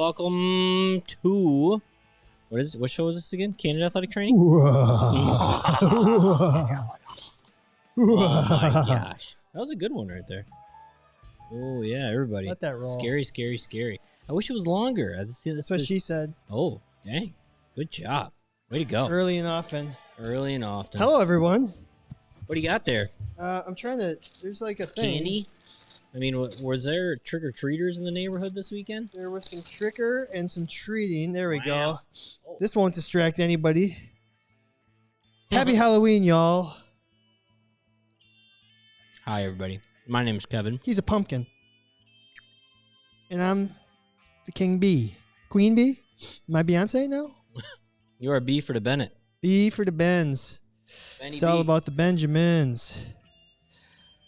Welcome to what show is this again? Candid Athletic Training? Oh my gosh. That was a good one right there. Oh yeah, everybody. Let that roll. Scary, scary, scary. I wish it was longer. That's what she said. Oh, dang. Good job. Way to go. Early and often. Early and often. Hello, everyone. What do you got there? I'm trying to. There's like a thing. Candy? I mean, was there trick-or-treaters in the neighborhood this weekend? There was some tricker and some treating. There we Wow. go. Oh. This won't distract anybody. Happy Halloween, y'all. Hi, everybody. My name is Kevin. He's a pumpkin. And I'm the king bee. Queen bee? Am I Beyonce now? You are B for the Bennett. B for the Benz. Benny It's all B. about the Benjamins.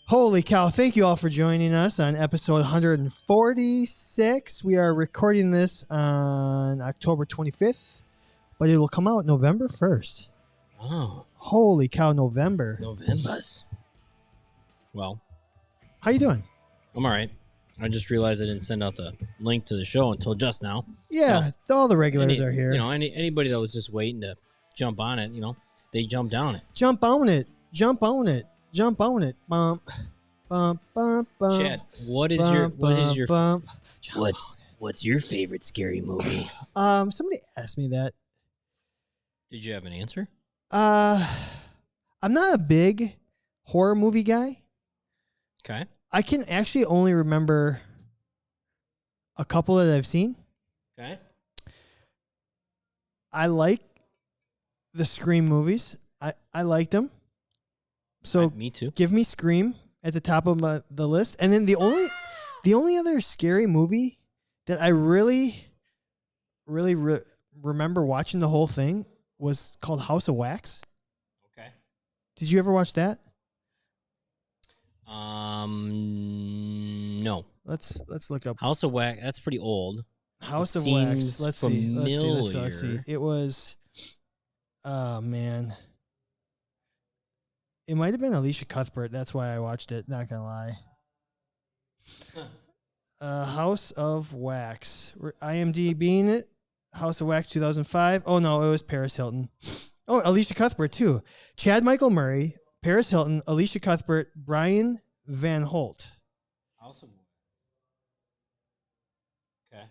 Holy cow. Thank you all for joining us on episode 146. We are recording this on October 25th, but it will come out November 1st. Oh. Holy cow, November. Novembers. Well, How you doing? I'm all right. I just realized I didn't send out the link to the show until just now. Yeah, all the regulars are here. You know, anybody that was just waiting to jump on it, you know, they jumped on it. Jump on it. Jump on it. Jump on it. Bump. Bump, bump, bump. Chad, what's your favorite scary movie? Somebody asked me that. Did you have an answer? I'm not a big horror movie guy. Okay. I can actually only remember a couple that I've seen. Okay. I like the Scream movies. I liked them. So Me too. give me Scream at the top of the list. And then the only other scary movie that I really remember watching the whole thing was called House of Wax. Okay. Did you ever watch that? No. Let's look up House of Wax. That's pretty old. House It of Wax. seems Let's see. Let's see. familiar. It was, oh man, it might have been Alicia Cuthbert. That's why I watched it. Not gonna lie. House of Wax. IMDb it. House of Wax 2005. Oh no, it was Paris Hilton. Oh, Alicia Cuthbert too. Chad Michael Murray, Paris Hilton, Alicia Cuthbert, Brian Van Holt. House of Wax. Okay.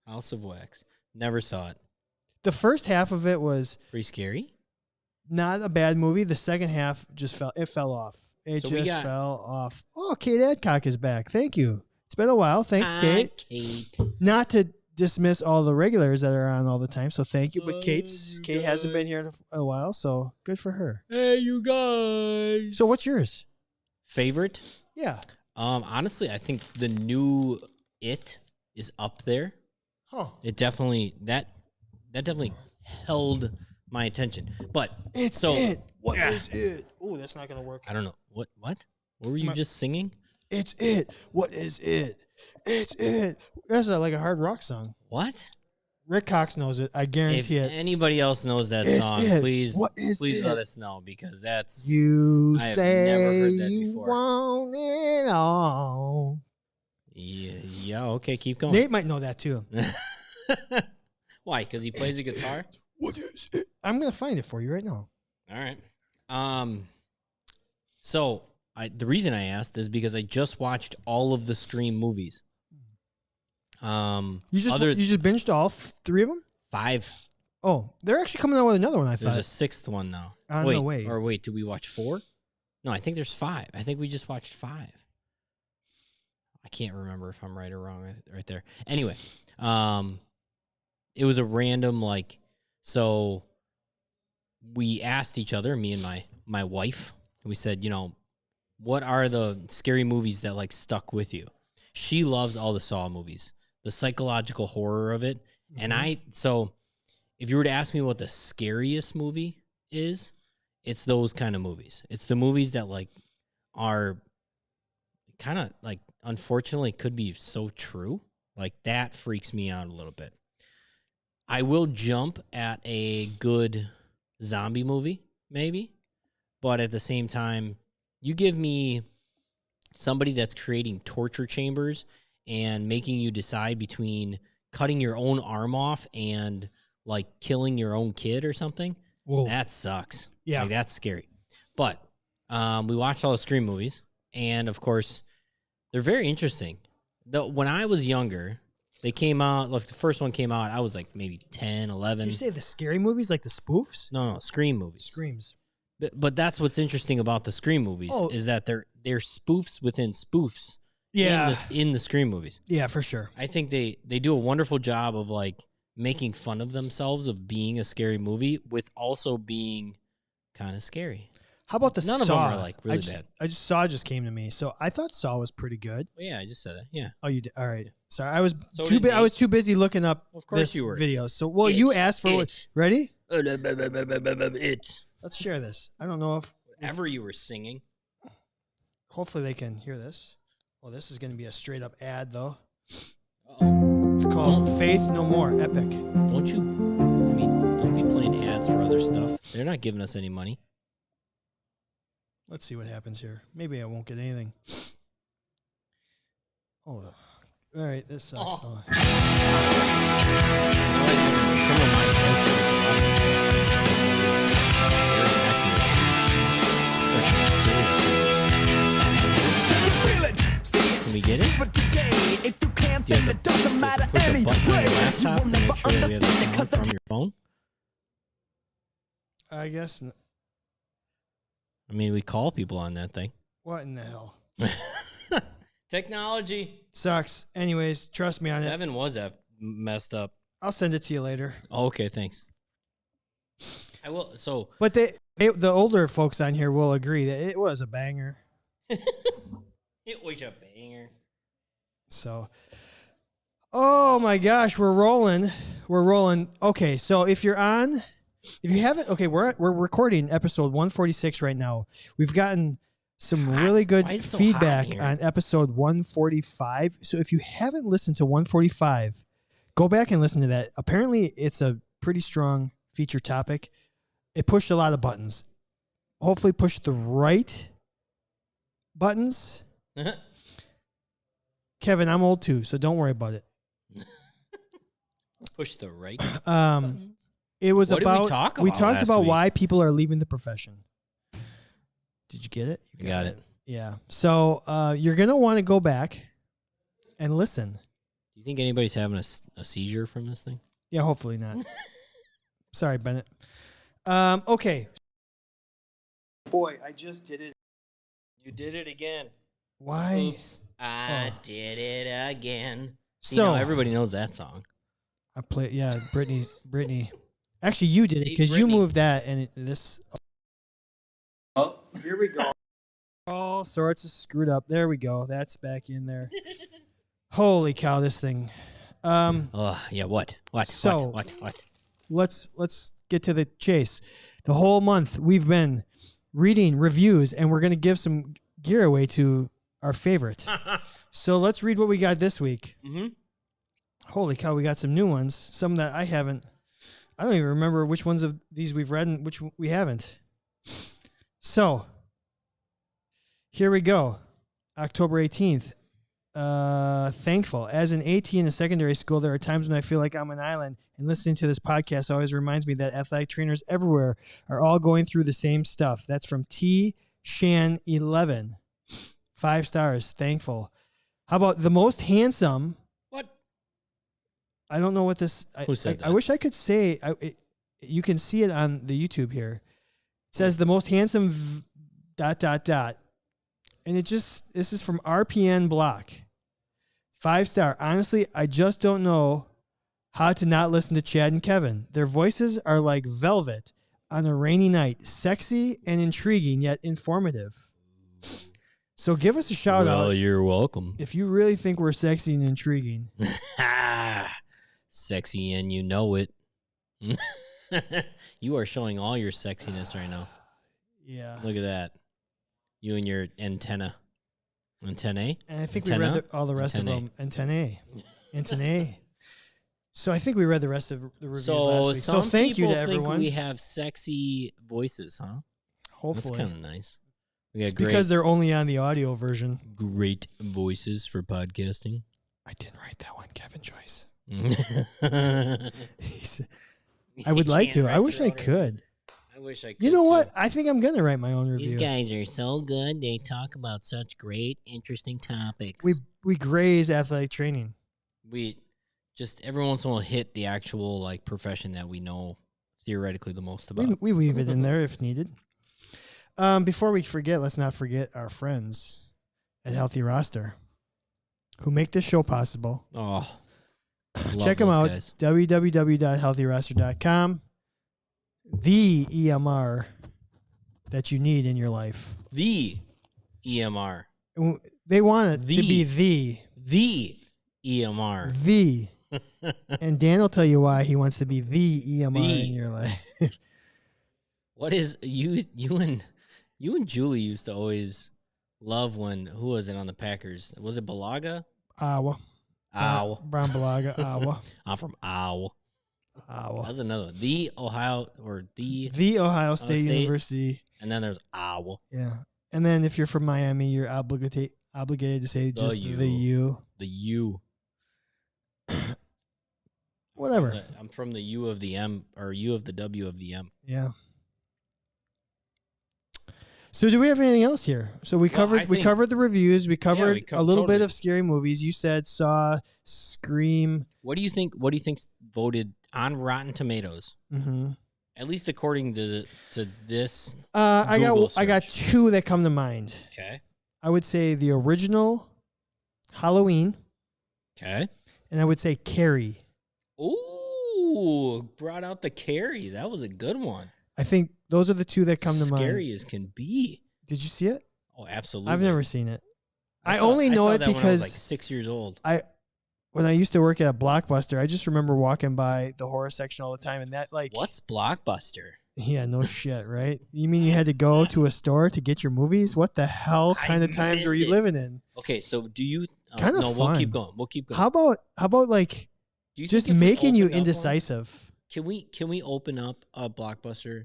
House of Wax. Never saw it. The first half of it was Pretty scary. not a bad movie. The second half just fell off. It So we just got- fell off. Oh, Kate Adcock is back. Thank you. It's been a while. Thanks, Kate. Kate. Not to dismiss all the regulars that are on all the time, so thank you. But Oh, Kate you hasn't been guys. here in a while, so good for her. Hey, you guys. So what's yours? Favorite? Yeah. Honestly, I think the new It is up there. Huh. It definitely that definitely held my attention. But It's so it. What Yeah. is it? Oh, that's not gonna work. I don't know what were you just singing? It's it. What is it? It's it. That's like a hard rock song. What? Rick Cox knows it. I If guarantee it. anybody else knows that It's song, it. please What is let it? us know because that's You I have say never heard that you before. want it all. yeah, okay, keep going. Nate might know that too. Why? Because he plays the guitar? What is it? I'm gonna find it for you right now. All right. So the reason I asked is because I just watched all of the Scream movies. You just binged all three of them? 5. Oh, they're actually coming out with another one. I There's thought. a 6th one now. On wait, the way. Or wait, did we watch 4? No, I think there's 5. I think we just watched 5. I can't remember if I'm right or wrong right there. Anyway, it was a random so we asked each other, me and my wife, we said, what are the scary movies that stuck with you? She loves all the Saw movies, the psychological horror of it. And so if you were to ask me what the scariest movie is, it's those kind of movies. It's the movies that are kind of unfortunately could be so true. That freaks me out a little bit. I will jump at a good zombie movie, maybe. But at the same time, you give me somebody that's creating torture chambers and making you decide between cutting your own arm off and like killing your own kid or something. Whoa. That sucks. Yeah. Like, that's scary. But we watched all the Scream movies, and of course, they're very interesting. When I was younger, they came out, like the first one came out, I was like maybe 10, 11. Did you say the scary movies, like the spoofs? No, Scream movies. Screams. But that's what's interesting about the Scream movies is that they're spoofs within spoofs. Yeah. In the Scream movies. Yeah, for sure. I think they do a wonderful job of like making fun of themselves of being a scary movie with also being kind of scary. How about the None Saw? of them are like really bad. Saw just came to me, so I thought Saw was pretty good. Well, yeah, I just said that. Yeah. Oh, you did. All right. Sorry, I was So too. did I was too busy looking up Of course this you were. video. So, you asked for what? Ready? It. Let's share this. I don't know if Whatever you were singing. hopefully they can hear this. Well, this is going to be a straight up ad though. Uh-oh. It's called Faith No More. Epic. Don't be playing ads for other stuff. They're not giving us any money. Let's see what happens here. Maybe I won't get anything. Oh, all right. This sucks. Oh. Oh. Can we get it? Do you have to push a button on your laptop to make sure that we have the sound from your phone? I guess. I mean, we call people on that thing. What in the hell? Technology. Sucks. Anyways, trust me on it. 7 was messed up. I'll send it to you later. Oh, okay, thanks. I will. So, But the older folks on here will agree that it was a banger. it was a banger. So, oh my gosh, we're rolling. We're rolling. Okay, so if you haven't, okay, we're recording episode 146 right now. We've gotten some really good Why is it so hot feedback in here? on episode 145. So if you haven't listened to 145, go back and listen to that. Apparently, it's a pretty strong feature topic. It pushed a lot of buttons. Hopefully, pushed the right buttons. Kevin, I'm old too, so don't worry about it. Push the right. It was What did we about talk we about talked last about week? why people are leaving the profession. Did you get it? You got it. Yeah. So you're gonna want to go back and listen. Do you think anybody's having a seizure from this thing? Yeah, hopefully not. Sorry, Bennett. Okay. Boy, I just did it. You did it again. Why? Oops. I did it again. So everybody knows that song. I play. Yeah, Brittany. Actually, you did it See, because you Brittany. moved that and this. Oh. Here we go. All sorts of screwed up. There we go. That's back in there. Holy cow, this thing. Oh, yeah, what? So- What? Let's get to the chase. The whole month we've been reading reviews and we're going to give some gear away to our favorite. So let's read what we got this week. Mm-hmm. Holy cow, we got some new ones. Some that I don't even remember which ones of these we've read and which we haven't. So here we go. October 18th. Thankful. As an AT in a secondary school, there are times when I feel like I'm an island, and listening to this podcast always reminds me that athletic trainers everywhere are all going through the same stuff. That's from T Shan 11. 5 stars. Thankful. How about the most handsome? What? I don't know what this. Who said that? I wish I could say. You can see it on the YouTube here. It says the most handsome. And this is from RPN Block. 5 star. Honestly, I just don't know how to not listen to Chad and Kevin. Their voices are like velvet on a rainy night. Sexy and intriguing, yet informative. So give us a shout out. Well, you're welcome. If you really think we're sexy and intriguing. Sexy and you know it. You are showing all your sexiness right now. Yeah. Look at that. You and your antennae. Antennae? And I think Antenna? we read all the rest Antennae. of them. Antennae. So I think we read the rest of the reviews So last week. So some thank you people to think everyone. we have sexy voices, huh? Hopefully. That's kind of nice. We got It's because they're only on the audio version. great voices for podcasting. I didn't write that one, Kevin Joyce. He's- I would like to. I wish I could. I wish I could. You know what? too. I think I'm gonna write my own review. These guys are so good. They talk about such great, interesting topics. We graze athletic training. We just every once in a while hit the actual like profession that we know theoretically the most about. We weave it in there if needed. Before we forget, let's not forget our friends at Healthy Roster who make this show possible. Oh, Check them out. Guys. www.healthyroster.com. The EMR that you need in your life. The EMR. They want it to be the EMR. the. And Dan will tell you why he wants to be the EMR in your life. What is you and Julie used to always love when who was it on the Packers? Was it Balaga? Awa. Brown Balaga. Awa. I'm from Ow. Awa. That's another one. The Ohio Ohio State University. And then there's Ow. Yeah. And then if you're from Miami, you're obligated to say just the U. The U. Whatever. I'm from the U of the M or U of the W of the M. Yeah. So do we have anything else here? So we covered the reviews. We covered a little bit of scary movies. You said Saw, Scream. What do you think? What do you think's voted on Rotten Tomatoes? Mm-hmm. At least according to this. I got two that come to mind. Okay. I would say the original Halloween. Okay. And I would say Carrie. Ooh, brought out the Carrie. That was a good one. I think those are the two that come to mind. Scary as can be. Did you see it? Oh, absolutely. I've never seen it. I saw it that because when I was like 6 years old. When I used to work at Blockbuster, I just remember walking by the horror section all the time, and that like what's Blockbuster? Yeah, no shit, right? You mean you had to go to a store to get your movies? What the hell kind of times were you living in? Okay, so do you? Kind of no, fun. we'll keep going. We'll keep going. How about like just making you indecisive? Can we open up a Blockbuster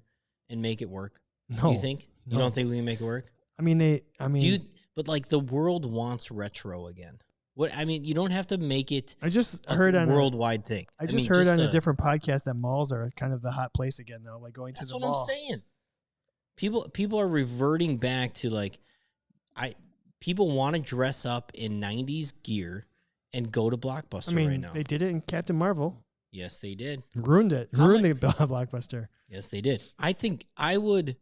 and make it work? No, you think? You don't think we can make it work? But like the world wants retro again. You don't have to make it. I just heard on worldwide thing. I just heard on a different podcast that malls are kind of the hot place again now, like going to the mall. That's what I'm saying. People are reverting back to like, people want to dress up in 90s gear and go to Blockbuster right now. They did it in Captain Marvel. Yes, they did. Ruined it. Ruined the Blockbuster. Yes, they did. I think I would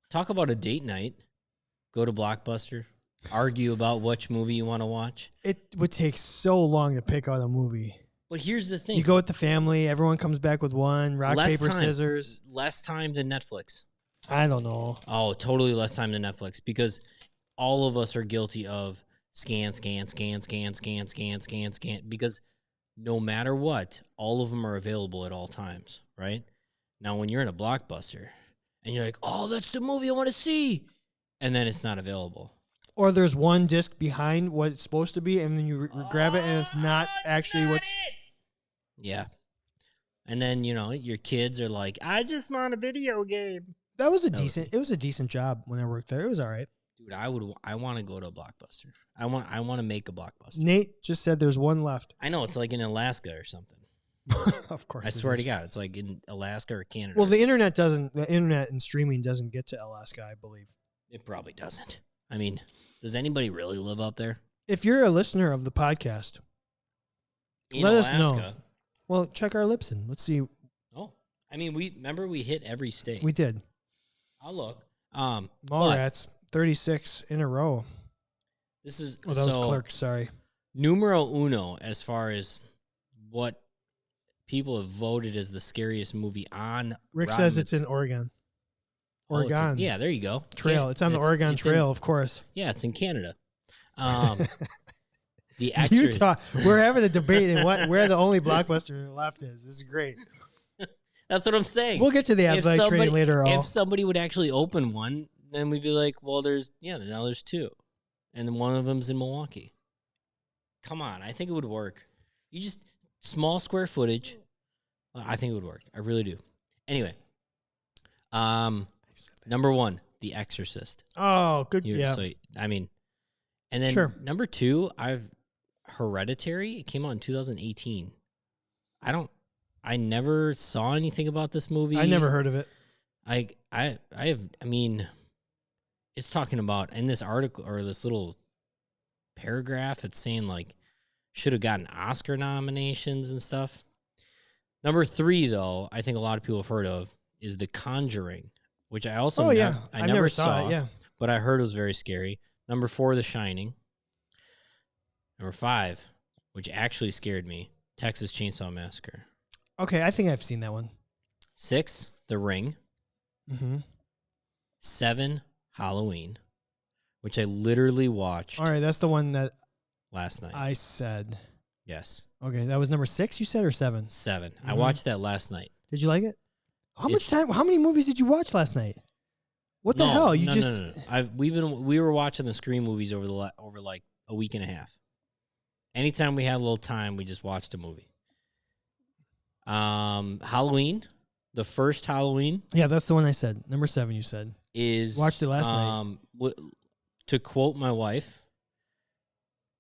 talk about a date night, go to Blockbuster, argue about which movie you want to watch. It would take so long to pick out a movie. But here's the thing. You go with the family, everyone comes back with one, rock, paper, scissors. Less time than Netflix. I don't know. Oh, totally less time than Netflix because all of us are guilty of scan because no matter what, all of them are available at all times, right? Now, when you're in a Blockbuster and you're like, oh, that's the movie I want to see, and then it's not available. Or there's one disc behind what it's supposed to be, and then you grab it, and it's not actually what's... Yeah. And then, your kids are like, I just want a video game. That was it was a decent job when I worked there. It was all right. Dude, I want to go to a Blockbuster. I want to make a Blockbuster. Nate just said there's one left. I know, it's like in Alaska or something. Of course. I swear to God, it's like in Alaska or Canada. Well, the internet and streaming doesn't get to Alaska, I believe. It probably doesn't. I mean, does anybody really live up there? If you're a listener of the podcast, let us know. Well, check our Lipson. Let's see. Oh, we hit every state. We did. I'll look. Mallrats, 36 in a row. This is that was Clerks. Sorry. Numero uno as far as what people have voted as the scariest movie on. Rick says it's in Oregon. Oregon. Yeah, there you go. Trail. Yeah, it's on the Oregon Trail, of course. Yeah, it's in Canada. Utah. We're having a debate in where the only Blockbuster left is. This is great. That's what I'm saying. We'll get to the athletic training later on. If somebody would actually open one, then we'd be like, well, now there's two. And then one of them's in Milwaukee. Come on, I think it would work. You just small square footage. I think it would work. I really do. Anyway, number one, The Exorcist. Oh, good. Yeah. So, and then number two, Hereditary. It came out in 2018. I never saw anything about this movie. I never heard of it. I mean, it's talking about in this article or this little paragraph, it's saying like should have gotten Oscar nominations and stuff. Number 3, though, I think a lot of people have heard of is The Conjuring, which I also I never saw it. Yeah, but I heard it was very scary. Number 4, The Shining. Number 5, which actually scared me, Texas Chainsaw Massacre. Okay, I think I've seen that one. 6, The Ring. Mm-hmm. 7, Halloween, which I literally watched. All right, that's the one that last night. I said. Yes. Okay, that was number 6 you said, or 7? 7. I watched that last night. Did you like it? How many movies did you watch last night? What the hell? No. We were watching the Scream movies over like a week and a half. Anytime we had a little time, we just watched a movie. Halloween, the first Halloween. Yeah, that's the one I said. Number 7 you said. Watched it last night. To quote my wife,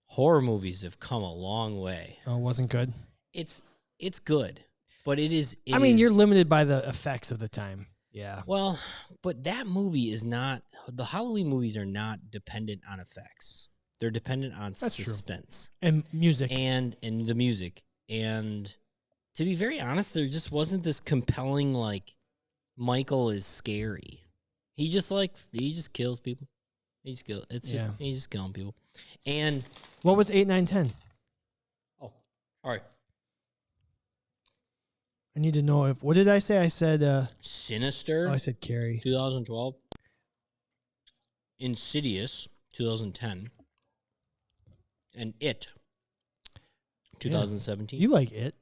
horror movies have come a long way. Oh, it wasn't good? It's good, but it is... you're limited by the effects of the time. Yeah. Well, but that movie is not... The Halloween movies are not dependent on effects. They're dependent on suspense. True. And music. And the music. And to be very honest, there just wasn't this compelling, like, Michael is scary. He just kills people. He's just killing people. And what was 8, 9, 10? Oh, all right. I need to know what did I say? I said Sinister. Oh, I said Carrie. 2012. Insidious, 2010. And It, 2017. You like It?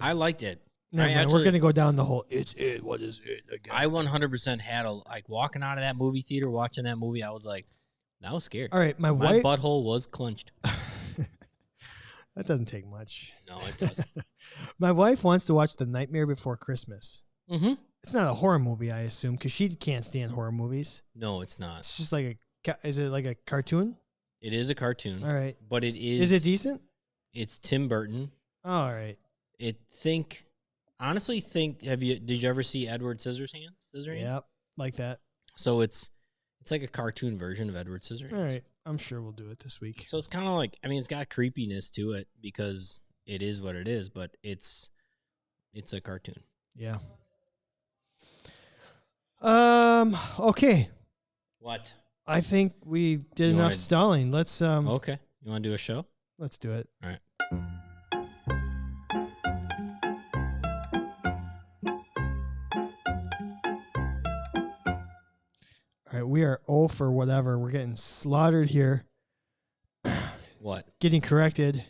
I liked It. No, we're going to go down the whole, it's It, what is It? Again. I 100% had walking out of that movie theater, watching that movie, I was like, I was scared. All right, my butthole was clenched. That doesn't take much. No, it doesn't. My wife wants to watch The Nightmare Before Christmas. Mm-hmm. It's not a horror movie, I assume, because she can't stand horror movies. No, it's not. It's just is it like a cartoon? It is a cartoon. All right. But it is... Is it decent? It's Tim Burton. All right. Did you ever see Edward Scissorhands? Yep, like that. So it's like a cartoon version of Edward Scissorhands. All right. I'm sure we'll do it this week. So it's kind of like, it's got creepiness to it because it is what it is, but it's a cartoon. Yeah. Okay. What? I think we did enough stalling. Let's Okay. You want to do a show? Let's do it. All right. All right, we are 0 for whatever. We're getting slaughtered here. What? Getting corrected.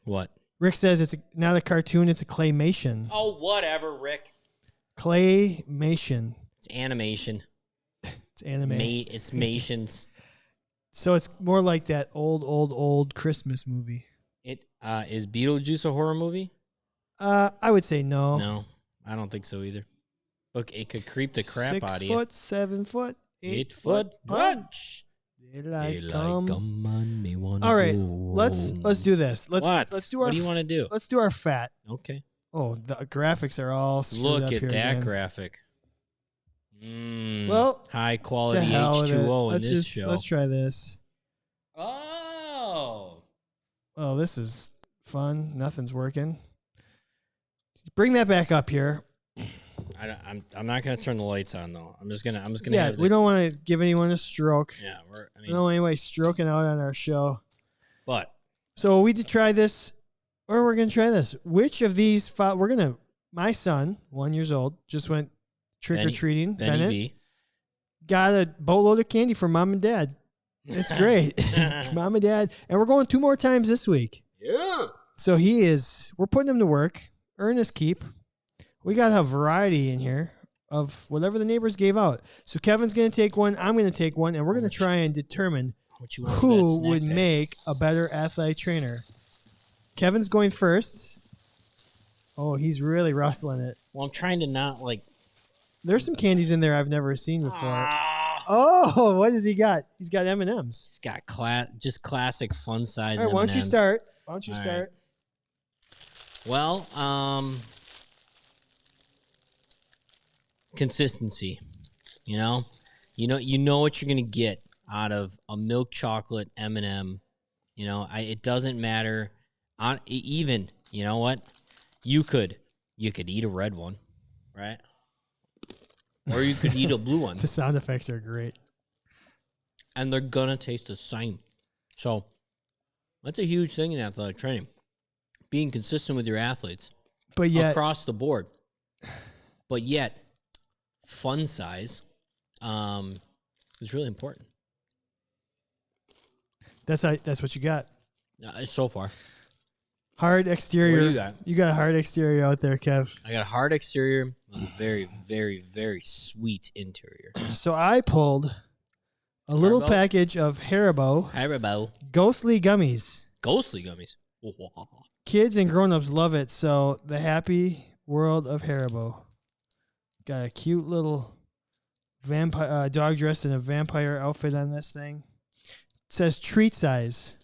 What? Rick says it's not a cartoon, it's a claymation. Oh, whatever, Rick. Claymation. It's animation. It's anime. It's mations. So it's more like that old Christmas movie. Is Beetlejuice a horror movie? I would say no. No, I don't think so either. Look, it could creep the crap out of you. 6 foot, 7 foot, 8 foot punch. Daylight come. All right, let's do this. Let's do our. What do you want to do? Let's do our fat. Okay. Oh, the graphics are all screwed Look up at here that again. graphic. Well, high to quality hell with it. H2O in this show. Let's try this. Oh. Oh, this is fun. Nothing's working. Bring that back up here. I'm not gonna turn the lights on though. I'm just gonna. Yeah, we don't want to give anyone a stroke. Yeah, we don't want anybody stroking out on our show. But so we did try this, or we're gonna try this. Which of these my son, 1 year old, just went trick or treating. Bennett B. got a boatload of candy from mom and dad. It's great, mom and dad, and we're going 2 more times this week. Yeah. So we're putting him to work, earn his keep. We got a variety in here of whatever the neighbors gave out. So Kevin's going to take one, I'm going to take one, and we're going to try and determine who would make a better athletic trainer. Kevin's going first. Oh, he's really rustling it. Well, I'm trying to not like... There's some candies in there I've never seen before. Oh, what has he got? He's got M&Ms. He's got just classic fun size All right, M&Ms. why don't you start? Right. Well, consistency. You know what you're gonna get out of a milk chocolate M&M. You know, it doesn't matter. Even, you know what? You could eat a red one, right? Or you could eat a blue one, The sound effects are great. and they're gonna taste the same. So that's a huge thing in athletic training. Being consistent with your athletes But yet, across the board. But yet, fun size is really important. that's what you got. So far. Hard exterior. What do you got? You got a hard exterior out there, Kev. I got a hard exterior with a very, very, very sweet interior. So I pulled a little Haribo? package of Haribo. Ghostly Gummies. Ghostly gummies. Kids and grown-ups love it. So the happy world of Haribo. Got a cute little vampire dog dressed in a vampire outfit on this thing. It says treat size.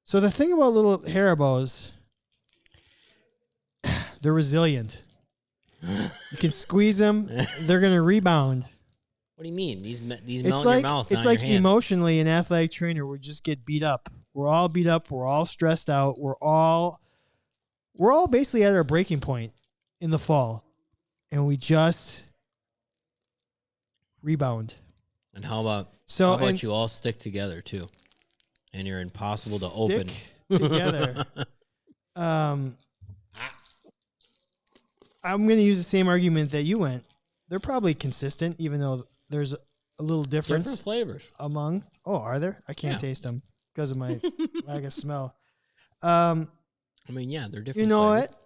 So the thing about little Haribos, they're resilient. You can squeeze them; they're gonna rebound. What do you mean? These melt It's in like your mouth. it's not like in your hand. emotionally an athletic trainer would just get beat up. We're all beat up. We're all stressed out. We're all basically at our breaking point in the fall, and we just rebound. And how about And you all stick together too, and you're impossible to stick open together. I'm going to use the same argument that you went. They're probably consistent, even though there's a little Different difference flavors. among. Oh, are there? I can't Yeah. taste them because of my lack of smell. I mean, yeah, they're different. You know flavors. what?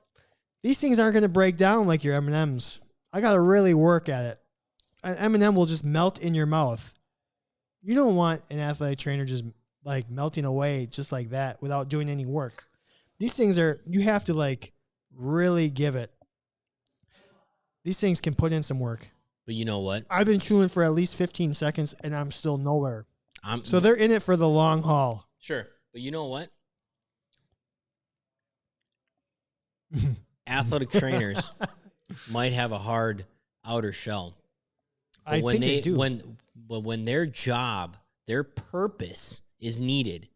These things aren't going to break down like your M&Ms. I got to really work at it. An M&M will just melt in your mouth. You don't want an athletic trainer just like melting away just like that without doing any work. These things you have to like really give it. These things can put in some work. But you know what? I've been chewing for at least 15 seconds and I'm still nowhere. So they're in it for the long haul. Sure. But you know what? Athletic trainers might have a hard outer shell. But I think they do. When their job, their purpose is needed,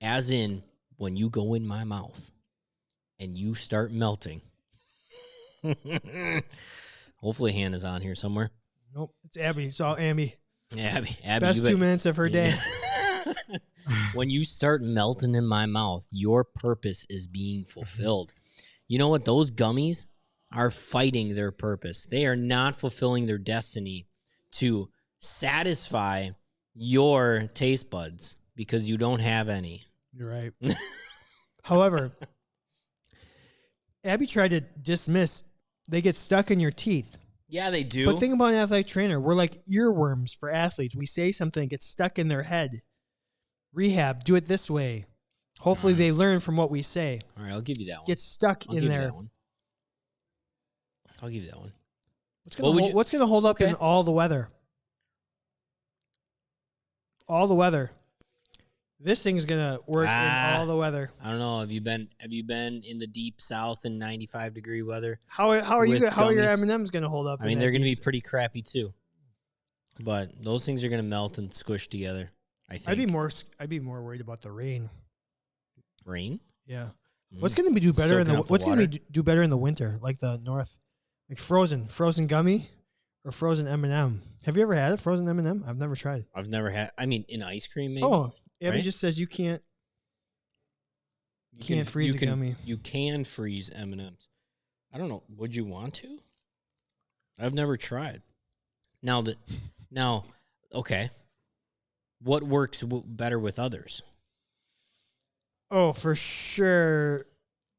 as in when you go in my mouth and you start melting. Hopefully Hannah's on here somewhere. Nope, it's Abby. It's all Abby. Yeah, Abby. Best 2 minutes of her day. When you start melting in my mouth, your purpose is being fulfilled. You know what? Those gummies are fighting their purpose. They are not fulfilling their destiny to satisfy your taste buds because you don't have any. You're right. However, Abby tried to dismiss they get stuck in your teeth. Yeah, they do. But think about an athletic trainer. We're like earworms for athletes. We say something, gets stuck in their head. Rehab, do it this way. Hopefully they learn from what we say. All right, I'll give you that one. Get stuck I'll in give there. You that one. I'll give you that one. What's going to hold up in all the weather? All the weather. This thing's going to work in all the weather. I don't know. Have you been in the deep south in 95-degree weather? How are your gummies? M&Ms going to hold up? I mean, they're going to be pretty crappy too. But those things are going to melt and squish together, I think. I'd be more worried about the rain. Rain? Yeah. What's going to do better do better in the winter, like the north? Like frozen gummy or frozen M&M. Have you ever had a frozen M&M? I've never tried. I've never had. I mean, in ice cream, maybe. Oh, Abby right? just says you can't freeze a gummy. You can freeze M&Ms. I don't know. Would you want to? I've never tried. Now, okay. What works better with others? Oh, for sure,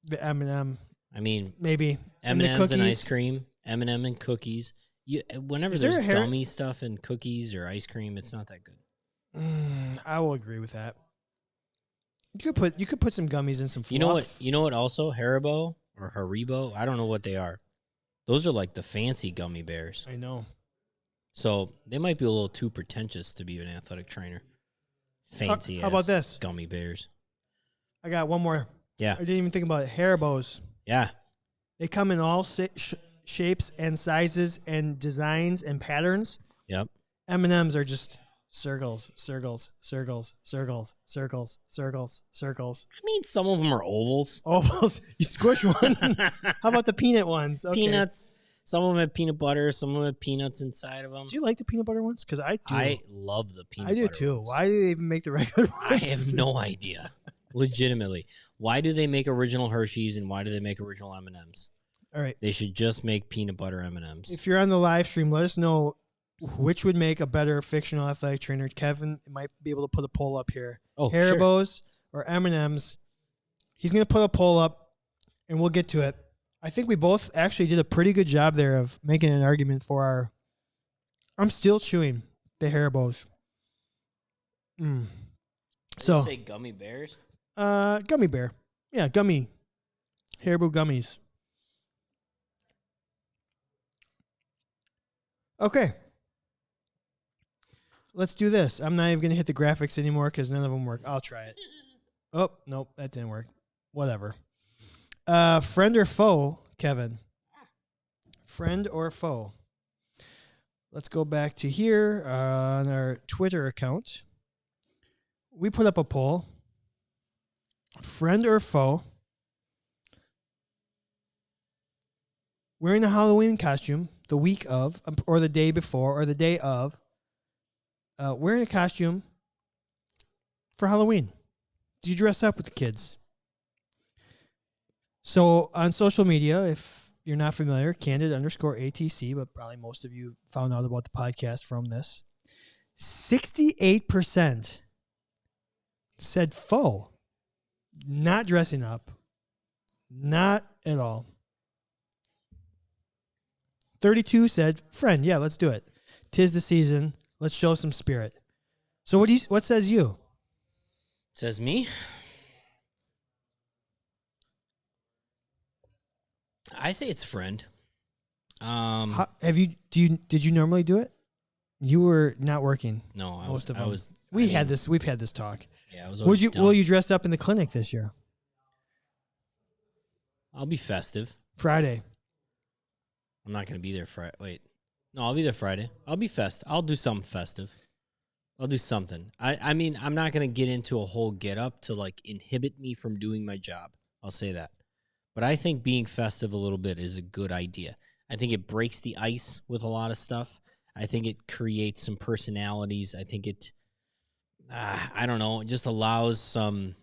the M&M. I mean, maybe M&Ms and ice cream, M&M and cookies. Whenever there's gummy stuff and cookies or ice cream, it's not that good. I will agree with that. You could put some gummies in some fluff. You know what? Also, Haribo or Haribo. I don't know what they are. Those are like the fancy gummy bears. I know. So they might be a little too pretentious to be an athletic trainer. Fancy. How about this? Gummy bears. I got one more. Yeah. I didn't even think about it. Haribos. Yeah. They come in all shapes and sizes and designs and patterns. Yep. M&Ms are just circles, circles, circles, circles, circles, circles, circles. I mean, some of them are ovals. Ovals. You squish one. How about the peanut ones? Okay. Peanuts. Some of them have peanut butter. Some of them have peanuts inside of them. Do you like the peanut butter ones? Because I do. I love the peanut butter I do too. ones. Why do they even make the regular ones? I have no idea. Legitimately. Why do they make original Hershey's and why do they make original M&Ms? All right. They should just make peanut butter M&Ms. If you're on the live stream, let us know which would make a better fictional athletic trainer. Kevin might be able to put a poll up here. Oh, sure. Haribos or M&Ms. He's going to put a poll up, and we'll get to it. I think we both actually did a pretty good job there of making an argument for our... I'm still chewing the Haribos. So, you say gummy bears? gummy bear. Yeah, gummy. Haribo gummies. Okay. Let's do this. I'm not even going to hit the graphics anymore because none of them work. I'll try it. Oh, nope, that didn't work. Whatever. Friend or foe, Kevin? Friend or foe? Let's go back to here on our Twitter account. We put up a poll. Friend or foe? Wearing a Halloween costume the week of, or the day before, or the day of. Wearing a costume for Halloween. Do you dress up with the kids? So on social media, if you're not familiar, Candid_ATC, but probably most of you found out about the podcast from this. 68% said foe. Not dressing up. Not at all. 32 said friend. Yeah, let's do it. 'Tis the season. Let's show some spirit. So what says you? Says me? I say it's friend. Did you normally do it? You were not working. No, Most of I them. was. We've had this talk. Yeah, I was. Will you dress up in the clinic this year? I'll be festive. Friday. I'm not going to be there Friday. Wait. No, I'll be there Friday. I'll be I'll do something festive. I'll do something. I mean, I'm not going to get into a whole get up to like inhibit me from doing my job. I'll say that. But I think being festive a little bit is a good idea. I think it breaks the ice with a lot of stuff. I think it creates some personalities. I think it, I don't know, it just allows some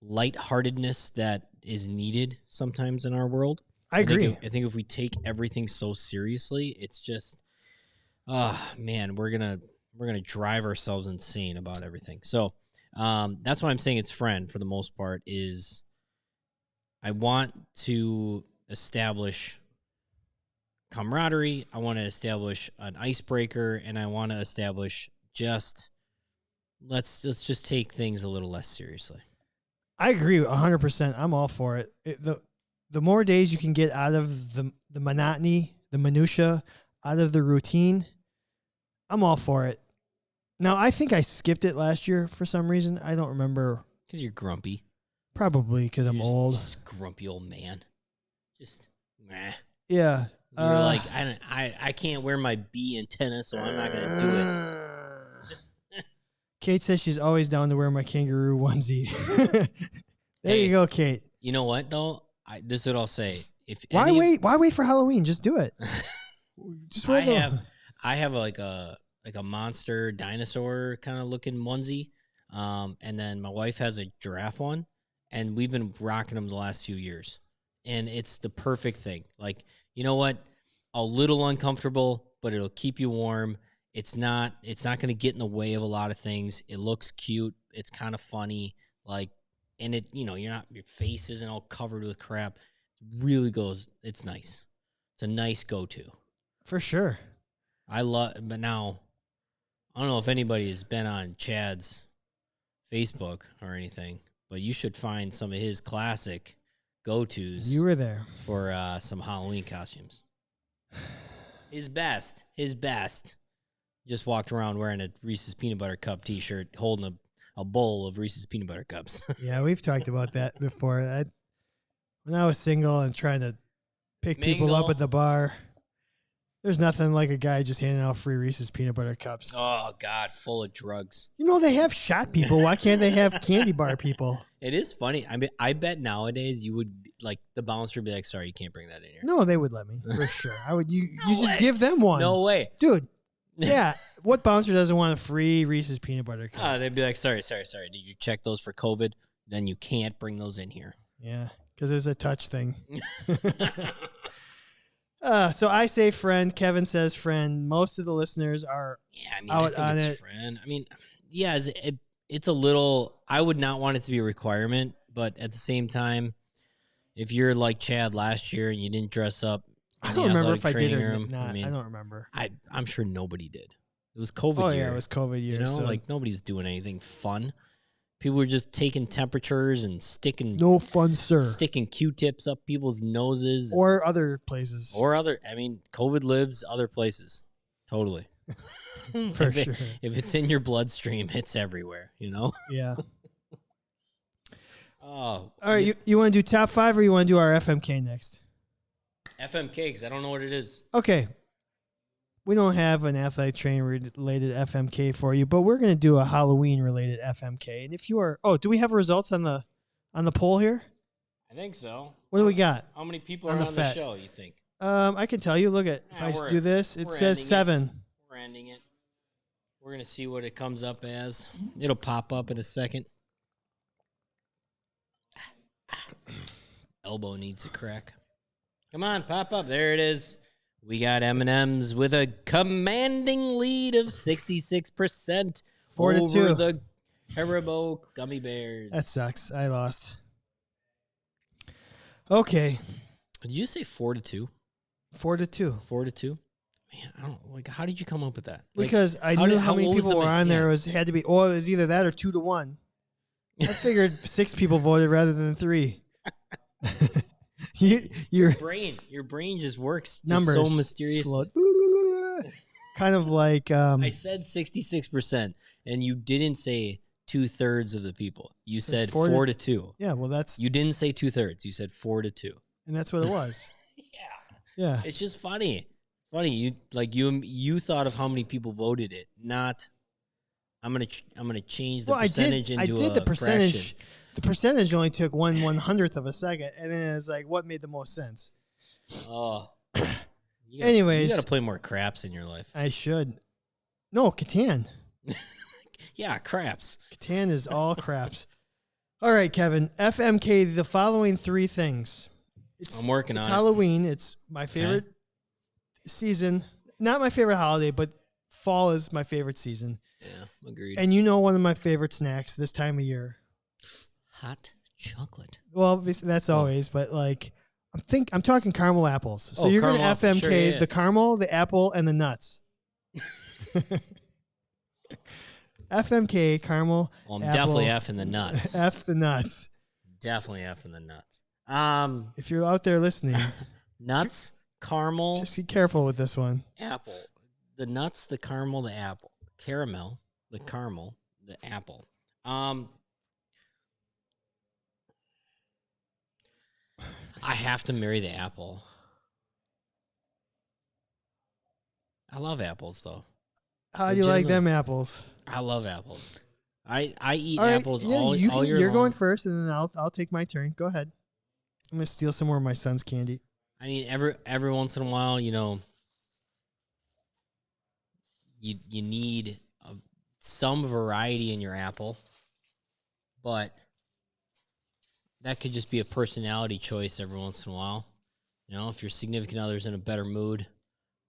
lightheartedness that is needed sometimes in our world. I agree. I think if we take everything so seriously, it's just, man, we're gonna drive ourselves insane about everything. So that's why I'm saying it's friend for the most part. Is I want to establish camaraderie. I want to establish an icebreaker, and I want to establish just let's just take things a little less seriously. I agree 100%. I'm all for it. The more days you can get out of the monotony, the minutia, out of the routine, I'm all for it. Now, I think I skipped it last year for some reason. I don't remember. Because you're grumpy. Probably because I'm old. Just grumpy old man. Just meh. Yeah. You're like, I can't wear my B antenna, so I'm not gonna do it. Kate says she's always down to wear my kangaroo onesie. There you go, Kate. You know what though? This is what I'll say. Why wait for Halloween? Just do it. Just wear I have like a monster dinosaur kind of looking onesie, and then my wife has a giraffe one, and we've been rocking them the last few years, and it's the perfect thing. Like, you know what? A little uncomfortable, but it'll keep you warm. It's not going to get in the way of a lot of things. It looks cute. It's kind of funny. Like, and it, your face isn't all covered with crap. It really goes. It's nice. It's a nice go-to. For sure. But now, I don't know if anybody has been on Chad's Facebook or anything, but you should find some of his classic go-tos. You were there. For some Halloween costumes. His best. Just walked around wearing a Reese's Peanut Butter Cup t-shirt, holding a bowl of Reese's peanut butter cups. Yeah, we've talked about that before. When I was single and trying to pick people up Mingle. at the bar, there's nothing like a guy just handing out free Reese's peanut butter cups. Oh God, full of drugs. You know, they have shot people. Why can't they have candy bar people? It is funny. I mean, I bet nowadays you would like the bouncer would be like, "Sorry, you can't bring that in here." No, they would let me for sure. I would. You No just way. give them one. No way, Dude. Yeah, what bouncer doesn't want a free Reese's peanut butter cup? They'd be like, "Sorry. Did you check those for COVID? Then you can't bring those in here." Yeah, because there's a touch thing. So I say friend. Kevin says friend. Most of the listeners are Yeah, I mean, out I think on it's it. friend. I mean, yeah, it's a little. I would not want it to be a requirement, but at the same time, if you're like Chad last year and you didn't dress up, I in don't the remember if I athletic did training or room, not. I mean, I don't remember. I'm sure nobody did. It was COVID Oh year. yeah, it was COVID year. You know, so like nobody's doing anything fun. People were just taking temperatures and sticking no fun, sir. sticking Q-tips up people's noses Or other places. or other. I mean, COVID lives other places. Totally. For if sure. If it's in your bloodstream, it's everywhere. You know. Yeah. Oh, All right, you want to do top 5 or you want to do our FMK next? FMK because I don't know what it is. Okay. We don't have an athletic training related FMK for you, but we're going to do a Halloween related FMK. And if you are, do we have results on the poll here? I think so. What do we got? How many people On are the on the Fed? show? You think? I can tell you. Look at if Yeah, I do this, it we're says ending it. 7. We're ending it. We're gonna see what it comes up as. It'll pop up in a second. Elbow needs a crack. Come on, pop up. There it is. We got M&M's with a commanding lead of 66% 4-2. over the Haribo gummy bears. That sucks. I lost. Okay, Did you say 4-2? 4-2. 4-2? Man, I don't like. How did you come up with that? Like, Because I knew how many what was people the were ma- on there. yeah. It had to be. Or it was either that or 2-1. I figured 6 people voted rather than 3. Your your brain just works just numbers so mysterious. float. Kind of like I said 66%, and you didn't say 2/3 of the people. You said 4-2. yeah. Well, that's You didn't say 2/3. You said 4-2. and that's what it was. Yeah, Yeah. it's just funny. Funny, you thought of how many people voted it, not. I'm gonna change the percentage into I did the a percentage. fraction. The percentage only took 1/100th of a second, and then it's like, what made the most sense? Oh, Anyways. you gotta play more craps in your life. I should. No, Catan. Yeah, craps. Catan is all craps. All right, Kevin. FMK. The following 3 things. I'm working It's on it. Halloween. It's my favorite season. Not my favorite holiday, but fall is my favorite season. Yeah, agreed. And you know one of my favorite snacks this time of year. Hot chocolate. Well, obviously that's always, but like I'm talking caramel apples. So Oh, you're going to caramel apples. FMK Sure, yeah. the caramel, the apple, and the nuts. FMK caramel. Well, I'm apple, definitely effing the nuts. F the nuts. Definitely effing the nuts. If you're out there listening, Nuts, caramel, just be careful with this one. apple. The nuts, the caramel, the apple. Caramel, the caramel, the apple. I have to marry the apple. I love apples though. How do you like Legitimate. them apples? I love apples. I eat All right, apples yeah, all year you're long. going first, and then I'll take my turn. Go ahead. I'm gonna steal some more of my son's candy. I mean, every once in a while, you know, you need some variety in your apple, but that could just be a personality choice every once in a while. You know, if your significant other's in a better mood,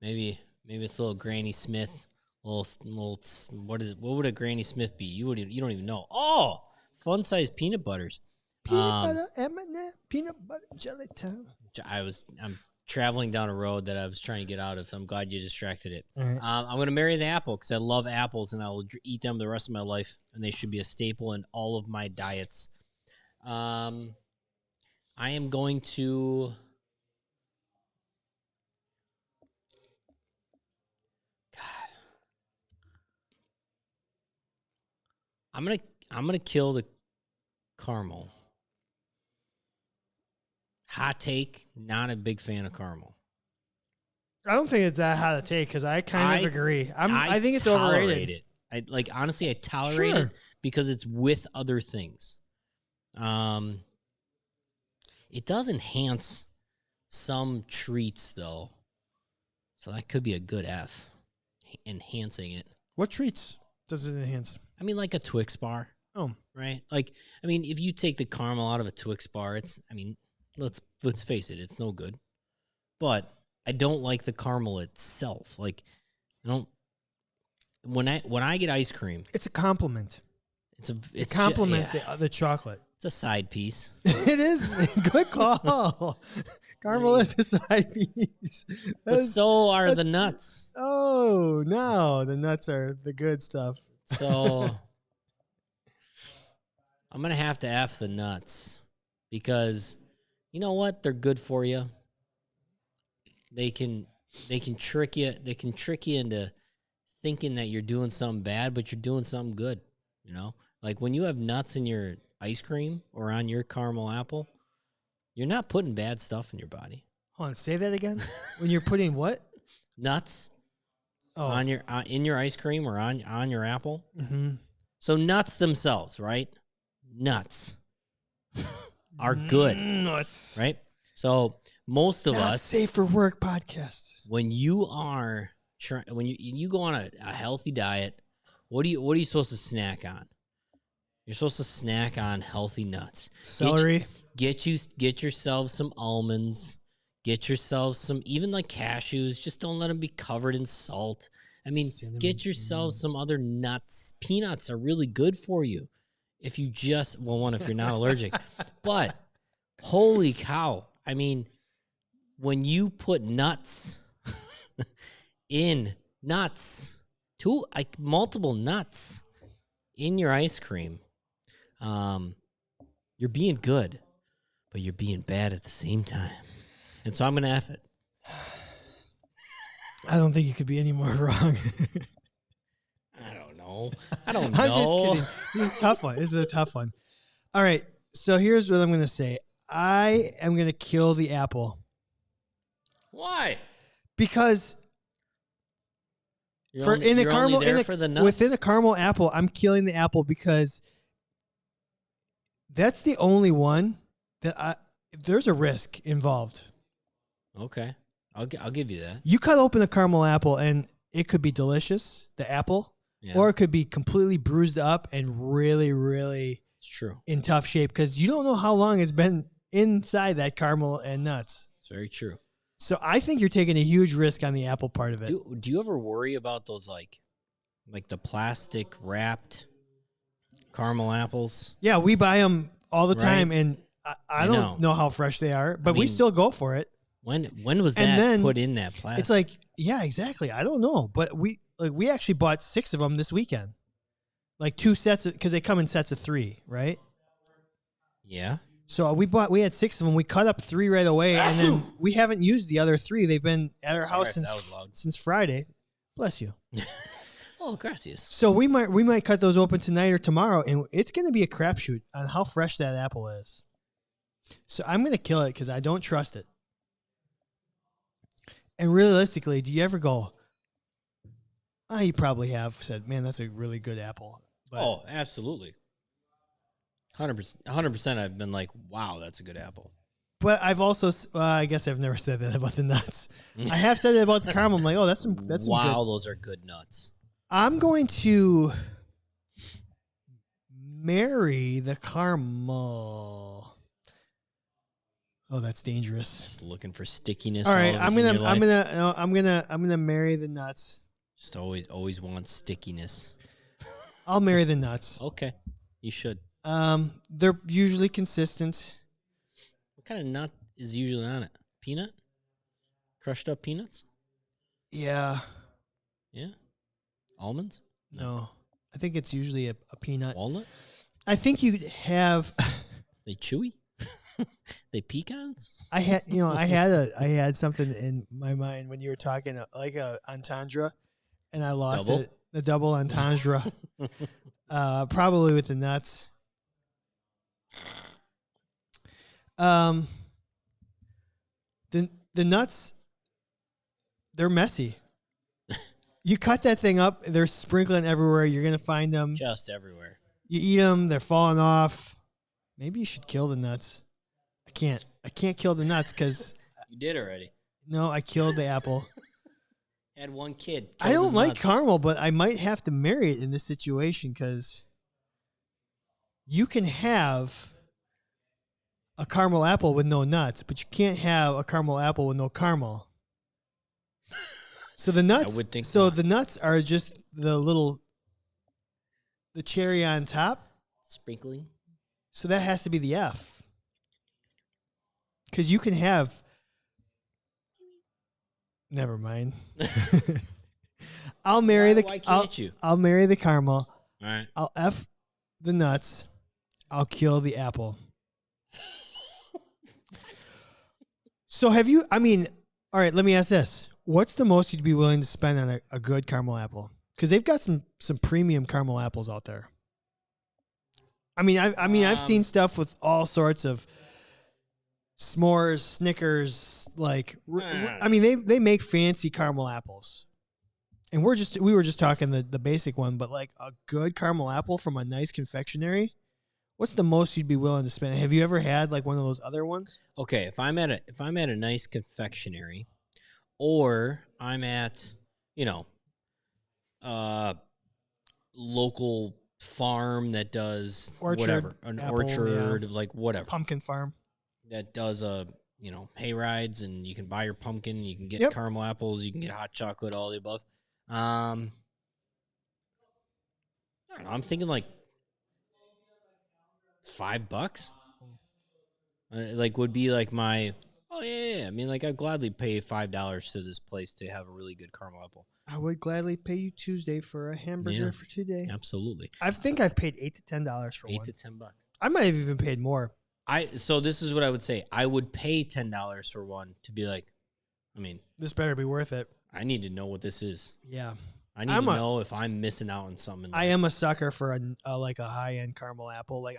maybe it's a little Granny Smith, little what is it? What would a Granny Smith be? You don't even know. Oh, fun sized peanut butters. Peanut butter, M&M, peanut butter jelly time. I'm traveling down a road that I was trying to get out of. I'm glad you distracted it. All right. I'm going to marry the apple because I love apples and I will eat them the rest of my life, and they should be a staple in all of my diets. I am going to. God, I'm gonna kill the caramel. Hot take, not a big fan of caramel. I don't think it's that hot to take because I kind of agree. I think it's overrated. It. Honestly, I tolerate it because it's with other things. It does enhance some treats though, so that could be a good F. Enhancing it. What treats does it enhance? I mean, like a Twix bar. Oh, right. Like, I mean, if you take the caramel out of a Twix bar, it's. I mean, let's face it, it's no good. But I don't like the caramel itself. Like, I don't. When I get ice cream, it's a compliment. It complements the chocolate. It's a side piece. It is. Good call. Caramel is a side piece. But so are the nuts. Oh, no. The nuts are the good stuff. So I'm going to have to F the nuts because you know what? They're good for you. They can trick you. They can trick you into thinking that you're doing something bad, but you're doing something good. You know, like when you have nuts in your ice cream or on your caramel apple, you're not putting bad stuff in your body. Hold on, say that again. When you're putting what? Nuts on your in your ice cream or on your apple. Mm-hmm. So nuts themselves, right? Nuts are good. Nuts, right? So most of Not us safe for work podcast. When you are when you go on a healthy diet, what are you supposed to snack on? You're supposed to snack on healthy nuts. Celery. Get yourself some almonds. Get yourself some, even like cashews. Just don't let them be covered in salt. I mean, get yourself some other nuts. Peanuts are really good for you. If you just, well, if you're not allergic. But holy cow. I mean, when you put nuts in multiple nuts in your ice cream, you're being good, but you're being bad at the same time. And so I'm going to F it. I don't think you could be any more wrong. I don't know. I'm just kidding. This is a tough one. This is a tough one. All right. So here's what I'm going to say. I am going to kill the apple. Why? Because within a caramel apple, I'm killing the apple because that's the only one that there's a risk involved. Okay. I'll give you that. You cut open a caramel apple and it could be delicious, the apple, or it could be completely bruised up and really, really it's true. In tough shape because you don't know how long it's been inside that caramel and nuts. It's very true. So I think you're taking a huge risk on the apple part of it. Do you ever worry about those like the plastic wrapped caramel apples? Yeah, we buy them all the time, and I don't know how fresh they are, but we still go for it. When was that put in that plastic? It's like, yeah, exactly. I don't know, but we actually bought 6 of them this weekend, like 2 sets because they come in sets of 3, right? Yeah. So we had 6 of them. We cut up 3 right away, and then we haven't used the other 3. They've been at our house since Friday. Bless you. Oh, gracias. So we might cut those open tonight or tomorrow, and it's going to be a crapshoot on how fresh that apple is. So I'm going to kill it because I don't trust it. And realistically, do you ever go, you probably have said, man, that's a really good apple. But absolutely. 100%. I've been like, wow, that's a good apple. But I've also, I guess I've never said that about the nuts. I have said it about the caramel. I'm like, that's some wow, those are good nuts. I'm going to marry the caramel. Oh, that's dangerous. Just looking for stickiness. All right, I'm gonna marry the nuts. Just always want stickiness. I'll marry the nuts. Okay, you should. They're usually consistent. What kind of nut is usually on it? Peanut? Crushed up peanuts? Yeah. Yeah. Almonds? No. I think it's usually a peanut. Walnut? I think you have. They chewy? They pecans? I had something in my mind when you were talking like a entendre, and I lost it. The double entendre. Probably with the nuts. The nuts, they're messy. You cut that thing up, they're sprinkling everywhere. You're gonna find them just everywhere. You eat them, they're falling off. Maybe you should kill the nuts. I can't kill the nuts because You did already. no, I killed the apple. Had one kid. I don't his like nuts. caramel, but I might have to marry it in this situation because you can have a caramel apple with no nuts, but you can't have a caramel apple with no caramel. So the nuts, I would think so not. the nuts are just the cherry on top. Sprinkling. So that has to be the F. Because you can have. Never mind. I'll marry Why can't you? I'll marry the caramel. All right. I'll F the nuts. I'll kill the apple. So have you, all right, let me ask this. What's the most you'd be willing to spend on a good caramel apple? Because they've got some premium caramel apples out there. I've seen stuff with all sorts of s'mores, Snickers, they make fancy caramel apples. And we were just talking the basic one, but like a good caramel apple from a nice confectionery. What's the most you'd be willing to spend? Have you ever had like one of those other ones? Okay, if I'm at a nice confectionery, or I'm at, local farm that does whatever, an apple, orchard, yeah. like whatever, Pumpkin farm that does hay rides, and you can buy your pumpkin, you can get Yep. caramel apples, you can get hot chocolate, all the above. I don't know, I'm thinking like $5. Would be like my, oh yeah. I'd gladly pay $5 to this place to have a really good caramel apple. I would gladly pay you Tuesday for a hamburger Yeah. for today. Absolutely. I think I've paid $8 to $10 for $8 one. to $10. I might have even paid more. So this is what I would say. I would pay $10 for one to be like, This better be worth it. I need to know what this is. Yeah. I need to know if I'm missing out on something. I am a sucker for a high-end caramel apple. Like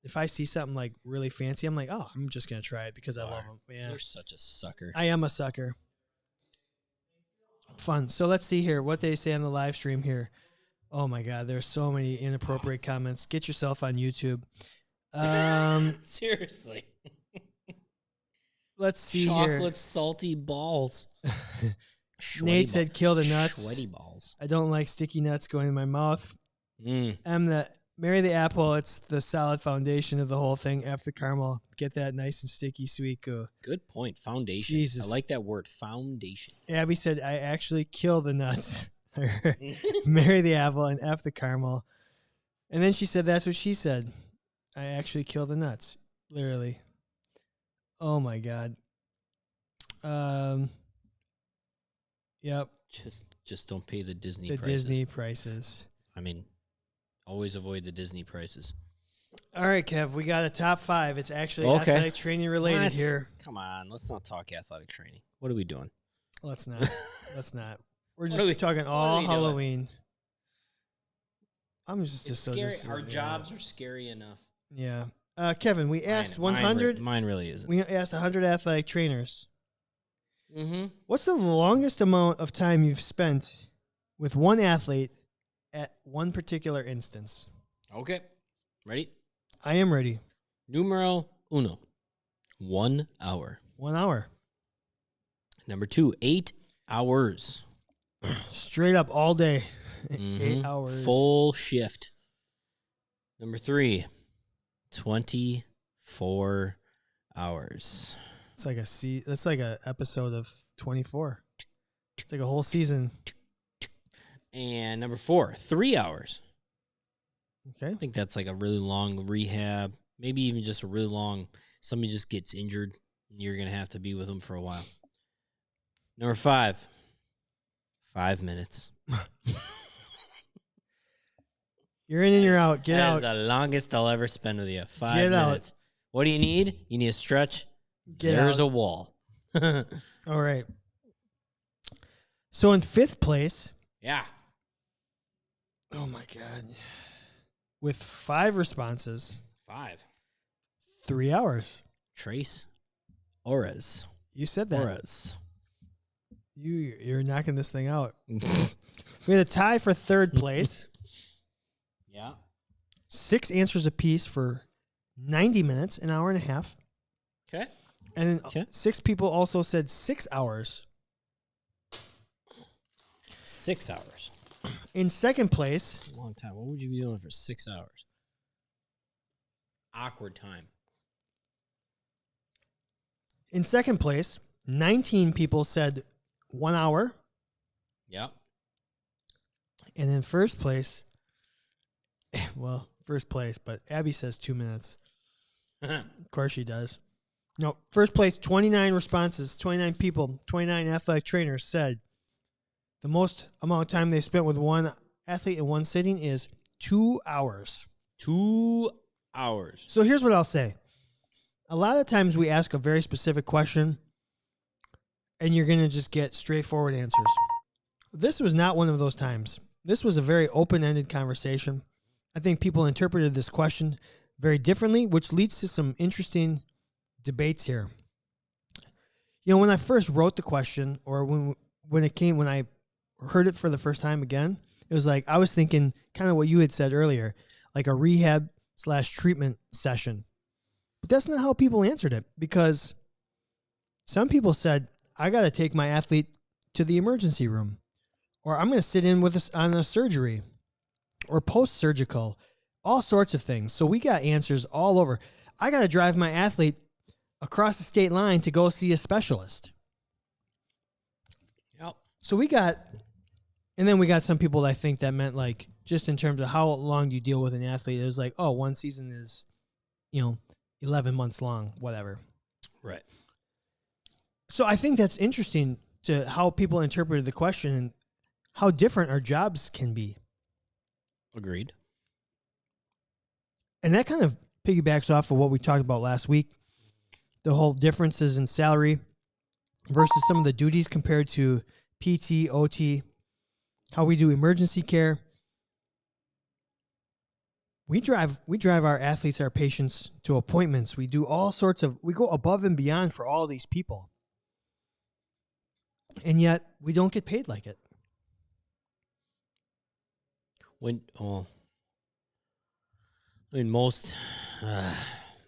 if I see something like really fancy, I'm like, oh, I'm just gonna try it because I love them. Yeah. You're such a sucker. I am a sucker. Fun. So let's see here what they say on the live stream here. Oh my God, there's so many inappropriate comments. Get yourself on YouTube. Seriously. Let's see Chocolate here. salty balls. Nate said, "Kill the nuts." Sweaty balls. I don't like sticky nuts going in my mouth. Mm. Marry the apple. It's the solid foundation of the whole thing. F the caramel. Get that nice and sticky sweet goo. Good point. Foundation. Jesus. I like that word. Foundation. Abby said, I actually kill the nuts. Marry the apple and F the caramel. And then she said, that's what she said. I actually kill the nuts. Literally. Oh my God. Yep. Just don't pay the Disney The prices. Disney prices. Always avoid the Disney prices. All right, Kev, we got a top 5. It's actually Okay. athletic training related What? here. Come on, let's not talk athletic training. What are we doing? Let's not. Let's not. We're What are just we- talking what are all we doing? Halloween. I'm just It's so scary. just- Our yeah. jobs are scary enough. Yeah. Kevin, we asked Mine 100. Mine really isn't. We asked 100 athletic trainers. Mm-hmm. What's the longest amount of time you've spent with one athlete at one particular instance? Okay. Ready? I am ready. Numero uno. 1 hour. 1 hour. Number 2, 8 hours. Straight up all day. Mhm. 8 hours. Full shift. Number 3, 24 hours. It's like that's like a episode of 24. It's like a whole season. And number 4, 3 hours. Okay. I think that's like a really long rehab. Maybe even just a really long, somebody just gets injured and you're going to have to be with them for a while. Number 5, 5 minutes. You're in and you're out. Get That out. is the longest I'll ever spend with you. 5 Get out. minutes. What do you need? You need a stretch. Get There's out. a wall. All right. So in 5th place. Yeah. Oh my God. with 5 responses. 5. 3 hours. Trace Ores. You said that. Ores. You're knocking this thing out. We had a tie for 3rd place. Yeah. 6 answers apiece for 90 minutes, an hour and a half. Okay. And then 6 people also said 6 hours. 6 hours. In 2nd place. That's a long time. What would you be doing for 6 hours? Awkward time. In 2nd place, 19 people said 1 hour. Yep. And in 1st place, well, 1st place, but Abby says 2 minutes. Of course she does. No, 1st place, 29 responses, 29 people, 29 athletic trainers said the most amount of time they spent with one athlete in one sitting is 2 hours. 2 hours. So here's what I'll say. A lot of times we ask a very specific question and you're going to just get straightforward answers. This was not one of those times. This was a very open-ended conversation. I think people interpreted this question very differently, which leads to some interesting debates here. You know, when I first wrote the question, or when I heard it for the first time again, it was like I was thinking kind of what you had said earlier, like a rehab/treatment session. But that's not how people answered it, because some people said, I got to take my athlete to the emergency room, or I'm going to sit in with us on a surgery, or post-surgical, all sorts of things. So we got answers all over. I got to drive my athlete across the state line to go see a specialist. Yep. So we got, and then we got some people that think that meant like, just in terms of how long do you deal with an athlete, it was like, oh, one season is, 11 months long, whatever. Right. So I think that's interesting to how people interpreted the question and how different our jobs can be. Agreed. And that kind of piggybacks off of what we talked about last week, the whole differences in salary versus some of the duties compared to PT, OT, how we do emergency care. We drive our athletes, our patients to appointments. We do all sorts of, we go above and beyond for all these people. And yet we don't get paid like it.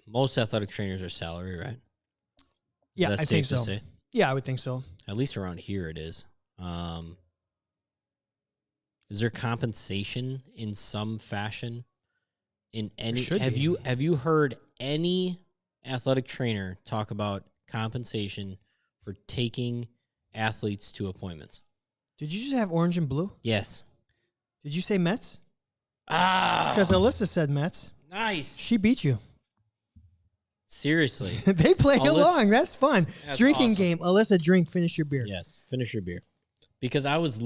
Most athletic trainers are salary, right? Yeah, That's I think safe so. to say? Yeah, I would think so. At least around here it is. Is there compensation in some fashion? In any, have you heard any athletic trainer talk about compensation for taking athletes to appointments? Did you just have orange and blue? Yes. Did you say Mets? Ah, Because Alyssa said Mets. nice. She beat you. Seriously. They play along. That's fun. That's Drinking awesome. game. Alyssa, drink. Finish your beer. Yes. Finish your beer. Because I was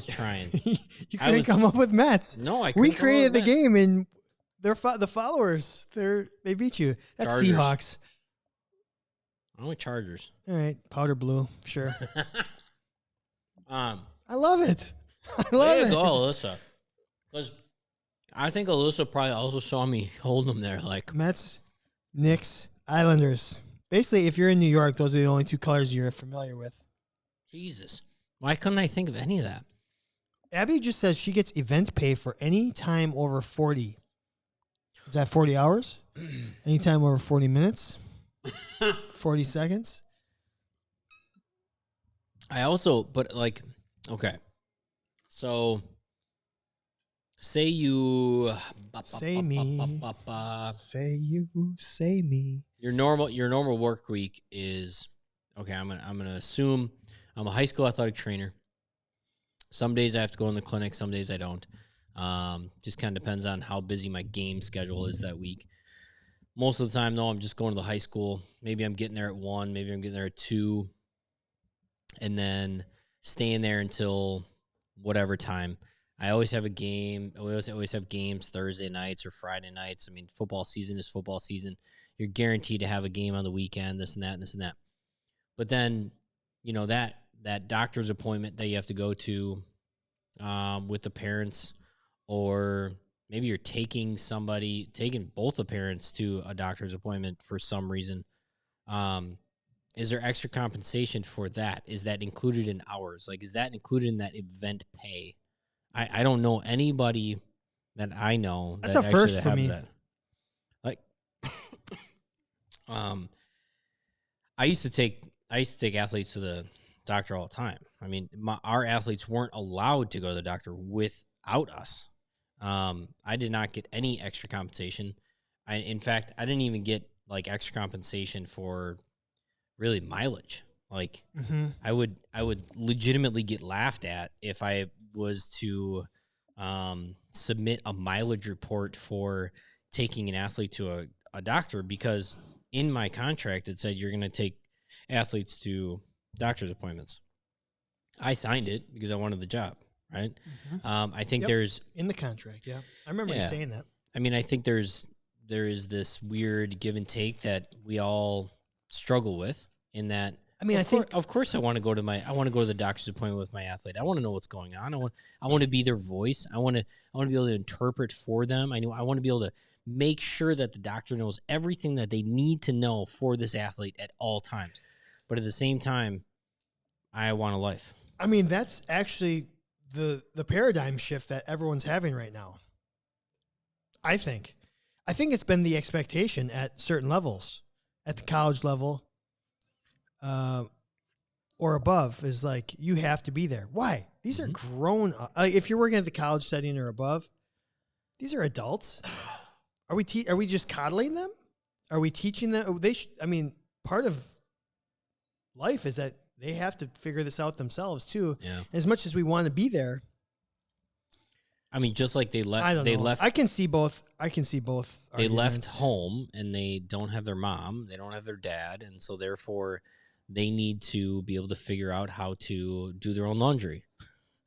trying. You couldn't come up with Mets. No, I couldn't. We created the game, and the followers, they beat you. That's Chargers. Seahawks. Only Chargers. All right, powder blue. Sure. I I love it. I love it. Go, Alyssa. 'Cause I think Alyssa probably also saw me holding them there. Like, Mets, Knicks, Islanders. Basically, if you're in New York, those are the only two colors you're familiar with. Jesus. Why couldn't I think of any of that? Abby just says she gets event pay for any time over 40. Is that 40 hours? Anytime over 40 minutes? 40 seconds? I also, but like, okay. So, say you. Say me. Say you, say me. Your normal work week is, okay, I'm gonna assume I'm a high school athletic trainer. Some days I have to go in the clinic, some days I don't. Just kind of depends on how busy my game schedule is that week. Most of the time, though, I'm just going to the high school. Maybe I'm getting there at 1, maybe I'm getting there at 2, and then staying there until whatever time. I always have a game. I always have games Thursday nights or Friday nights. I mean, football season is football season. You're guaranteed to have a game on the weekend, this and that and this and that. But then, that doctor's appointment that you have to go to with the parents, or maybe you're taking both the parents to a doctor's appointment for some reason. Is there extra compensation for that? Is that included in hours? Like, is that included in that event pay? I don't know anybody that I know That's that a actually first for has me. that. Like, I used to take athletes to the doctor all the time. I mean, our athletes weren't allowed to go to the doctor without us. I did not get any extra compensation. In fact, I didn't even get like extra compensation for really mileage. Like, I would legitimately get laughed at if I was to submit a mileage report for taking an athlete to a doctor, because in my contract it said you're going to take athletes to doctor's appointments. I signed it because I wanted the job, right? I think there's in the contract. Yeah, I remember you saying that. I mean, I think there is this weird give and take that we all struggle with. In that, I mean, of course, I want to go to the doctor's appointment with my athlete. I want to know what's going on. I want to be their voice. I want to be able to interpret for them. I want to be able to make sure that the doctor knows everything that they need to know for this athlete at all times. But at the same time, I want a life. I mean, that's actually the paradigm shift that everyone's having right now. I think it's been the expectation at certain levels, at the college level, or above, is like, you have to be there. Why? These are grown. If you're working at the college setting or above, these are adults. Are we just coddling them? Are we teaching them? I mean, part of life is that they have to figure this out themselves too. Yeah. As much as we want to be there. I mean, just like they left. I can see both. They left home and they don't have their mom. They don't have their dad, and so therefore, they need to be able to figure out how to do their own laundry,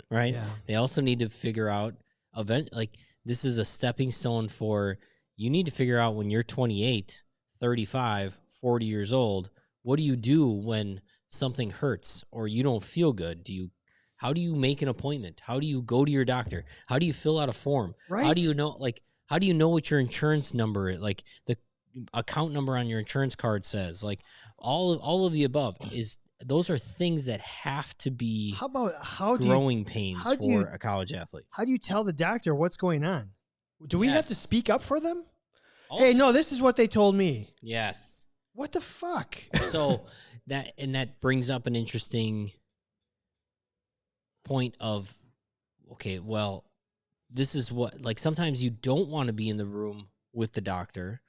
right? Yeah. They also need to figure out this is a stepping stone for, you need to figure out when you're 28, 35, 40 years old, what do you do when something hurts or you don't feel good? How do you make an appointment? How do you go to your doctor? How do you fill out a form? Right. How do you know what your insurance number is, like the account number on your insurance card says? Like all of the above those are things that have to be growing pains for a college athlete. How do you tell the doctor what's going on? Do we have to speak up for them? Also, hey, no, this is what they told me. Yes. What the fuck? So that brings up an interesting point of, okay, well, this is what, like, sometimes you don't want to be in the room with the doctor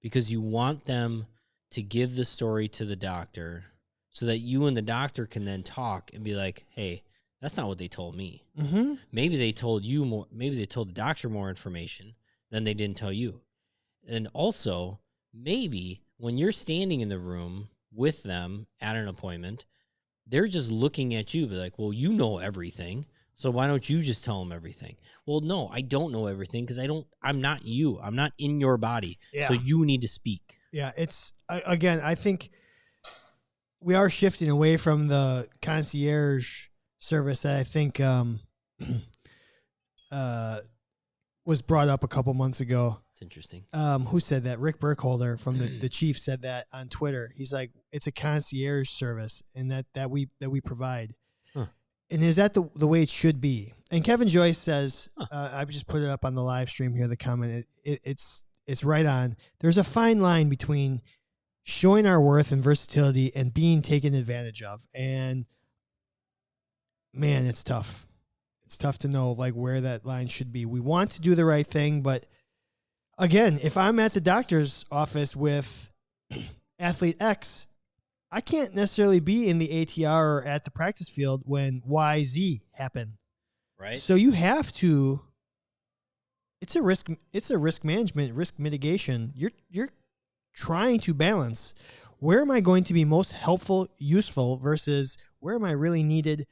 because you want them to give the story to the doctor so that you and the doctor can then talk and be like, hey, that's not what they told me. Mm-hmm. Maybe they told you more. Maybe they told the doctor more information than they didn't tell you. And also, maybe when you're standing in the room with them at an appointment, they're just looking at you, be like, well, you know everything, so why don't you just tell them everything? Well, no, I don't know everything because I'm not you. I'm not in your body. Yeah. So you need to speak. Yeah, again, I think we are shifting away from the concierge service that I think was brought up a couple months ago. It's interesting. Who said that? Rick Burkholder from the Chiefs said that on Twitter. He's like, it's a concierge service, and that we provide. Huh. And is that the way it should be? And Kevin Joyce says, I just put it up on the live stream here, the comment. It's right on. There's a fine line between showing our worth and versatility and being taken advantage of. And man, it's tough. It's tough to know like where that line should be. We want to do the right thing, but again, if I'm at the doctor's office with athlete X, I can't necessarily be in the ATR or at the practice field when YZ happen. Right. So you have to. It's a risk management, risk mitigation. You're trying to balance where am I going to be most helpful, useful versus where am I really needed,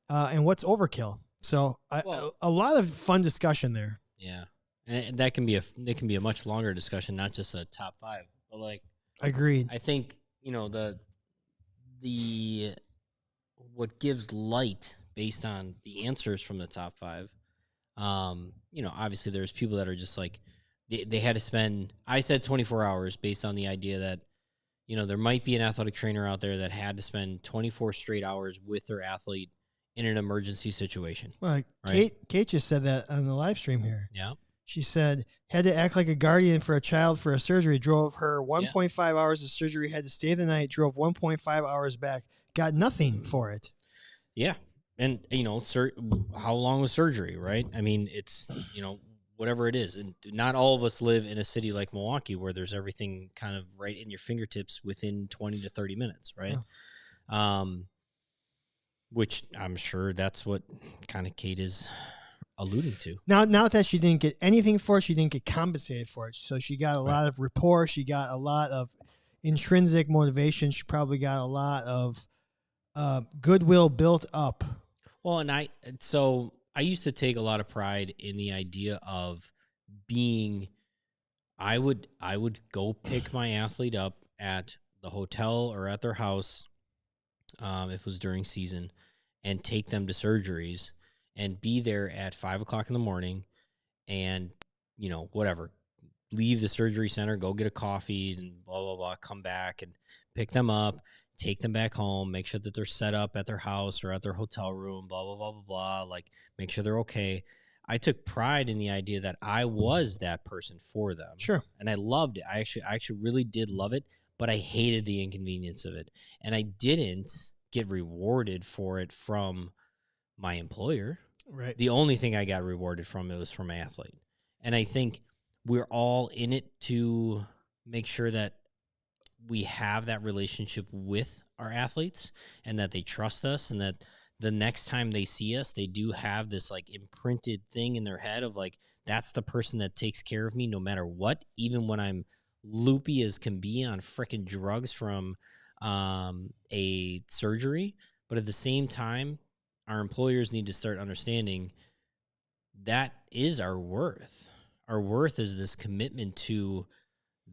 and what's overkill. So a lot of fun discussion there. Yeah, and that can be a much longer discussion, not just a top five. But like, agreed. I think what gives light based on the answers from the top five. Obviously there's people that are just like, they had to spend, I said 24 hours based on the idea that, there might be an athletic trainer out there that had to spend 24 straight hours with their athlete in an emergency situation. Well, right? Kate just said that on the live stream here. Yeah. She said, had to act like a guardian for a child for a surgery, drove her 1.5 hours of surgery, had to stay the night, drove 1.5 hours back, got nothing for it. Yeah. And, how long was surgery, right? I mean, it's, whatever it is. And not all of us live in a city like Milwaukee where there's everything kind of right in your fingertips within 20 to 30 minutes, right? Yeah. Which I'm sure that's what kind of Kate is alluding to. Now that she didn't get anything for it, she didn't get compensated for it. So she got a lot of rapport. She got a lot of intrinsic motivation. She probably got a lot of goodwill built up. Well, and I used to take a lot of pride in the idea of being, I would go pick my athlete up at the hotel or at their house, if it was during season, and take them to surgeries and be there at 5 o'clock in the morning and, whatever, leave the surgery center, go get a coffee and blah, blah, blah, come back and pick them up, take them back home, make sure that they're set up at their house or at their hotel room, blah, blah, blah, blah, blah, like make sure they're okay. I took pride in the idea that I was that person for them. Sure. And I loved it. I actually really did love it, but I hated the inconvenience of it. And I didn't get rewarded for it from my employer. Right. The only thing I got rewarded from it was from my athlete. And I think we're all in it to make sure that we have that relationship with our athletes and that they trust us and that the next time they see us, they do have this like imprinted thing in their head of like, that's the person that takes care of me no matter what, even when I'm loopy as can be on freaking drugs from a surgery. But at the same time, our employers need to start understanding that is our worth. Our worth is this commitment to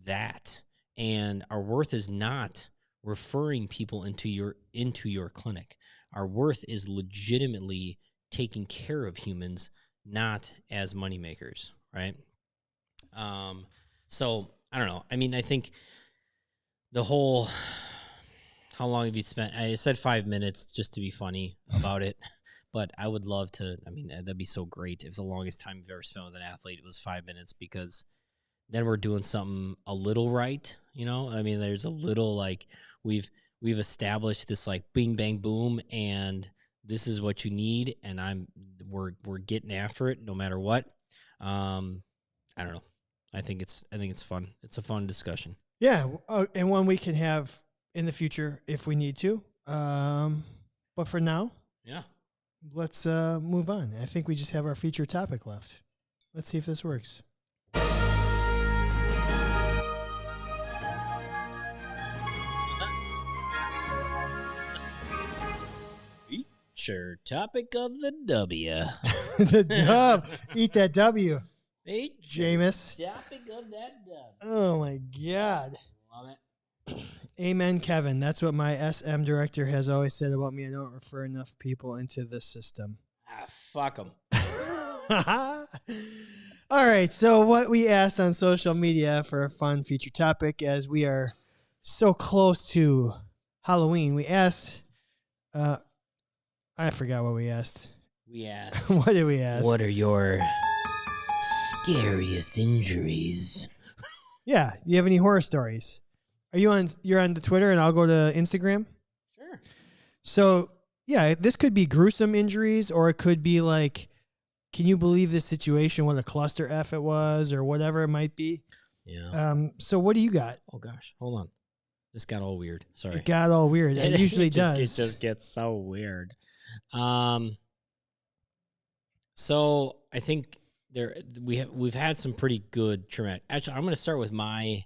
that. And our worth is not referring people into your clinic. Our worth is legitimately taking care of humans, not as moneymakers, right? So I don't know. I mean, I think the whole, how long have you spent? I said 5 minutes just to be funny about it, but I would love to. I mean, that'd be so great if the longest time you've ever spent with an athlete was 5 minutes, because then we're doing something a little right. I mean, there's a little like we've established this like bing bang boom, and this is what you need, and we're getting after it no matter what. I don't know. I think it's fun. It's a fun discussion. Yeah, and one we can have in the future if we need to. But for now, yeah, let's move on. I think we just have our feature topic left. Let's see if this works. Feature topic of the W. The dub. Eat that W. Hey, Jameis. Topic of that W. Oh, my God. Love it. Amen, Kevin. That's what my SM director has always said about me. I don't refer enough people into this system. Fuck them. All right. So what we asked on social media for a fun feature topic, as we are so close to Halloween, we asked, I forgot what we asked. We asked. What did we ask? What are your scariest injuries? Yeah. Do you have any horror stories? You're on the Twitter and I'll go to Instagram? Sure. So, yeah, this could be gruesome injuries, or it could be like, can you believe this situation, what a cluster F it was, or whatever it might be? Yeah. So what do you got? Oh, gosh. Hold on. This got all weird. Sorry. It got all weird. It usually does. It just gets so weird. So I think we've had some pretty good traumatic. Actually, I'm going to start with my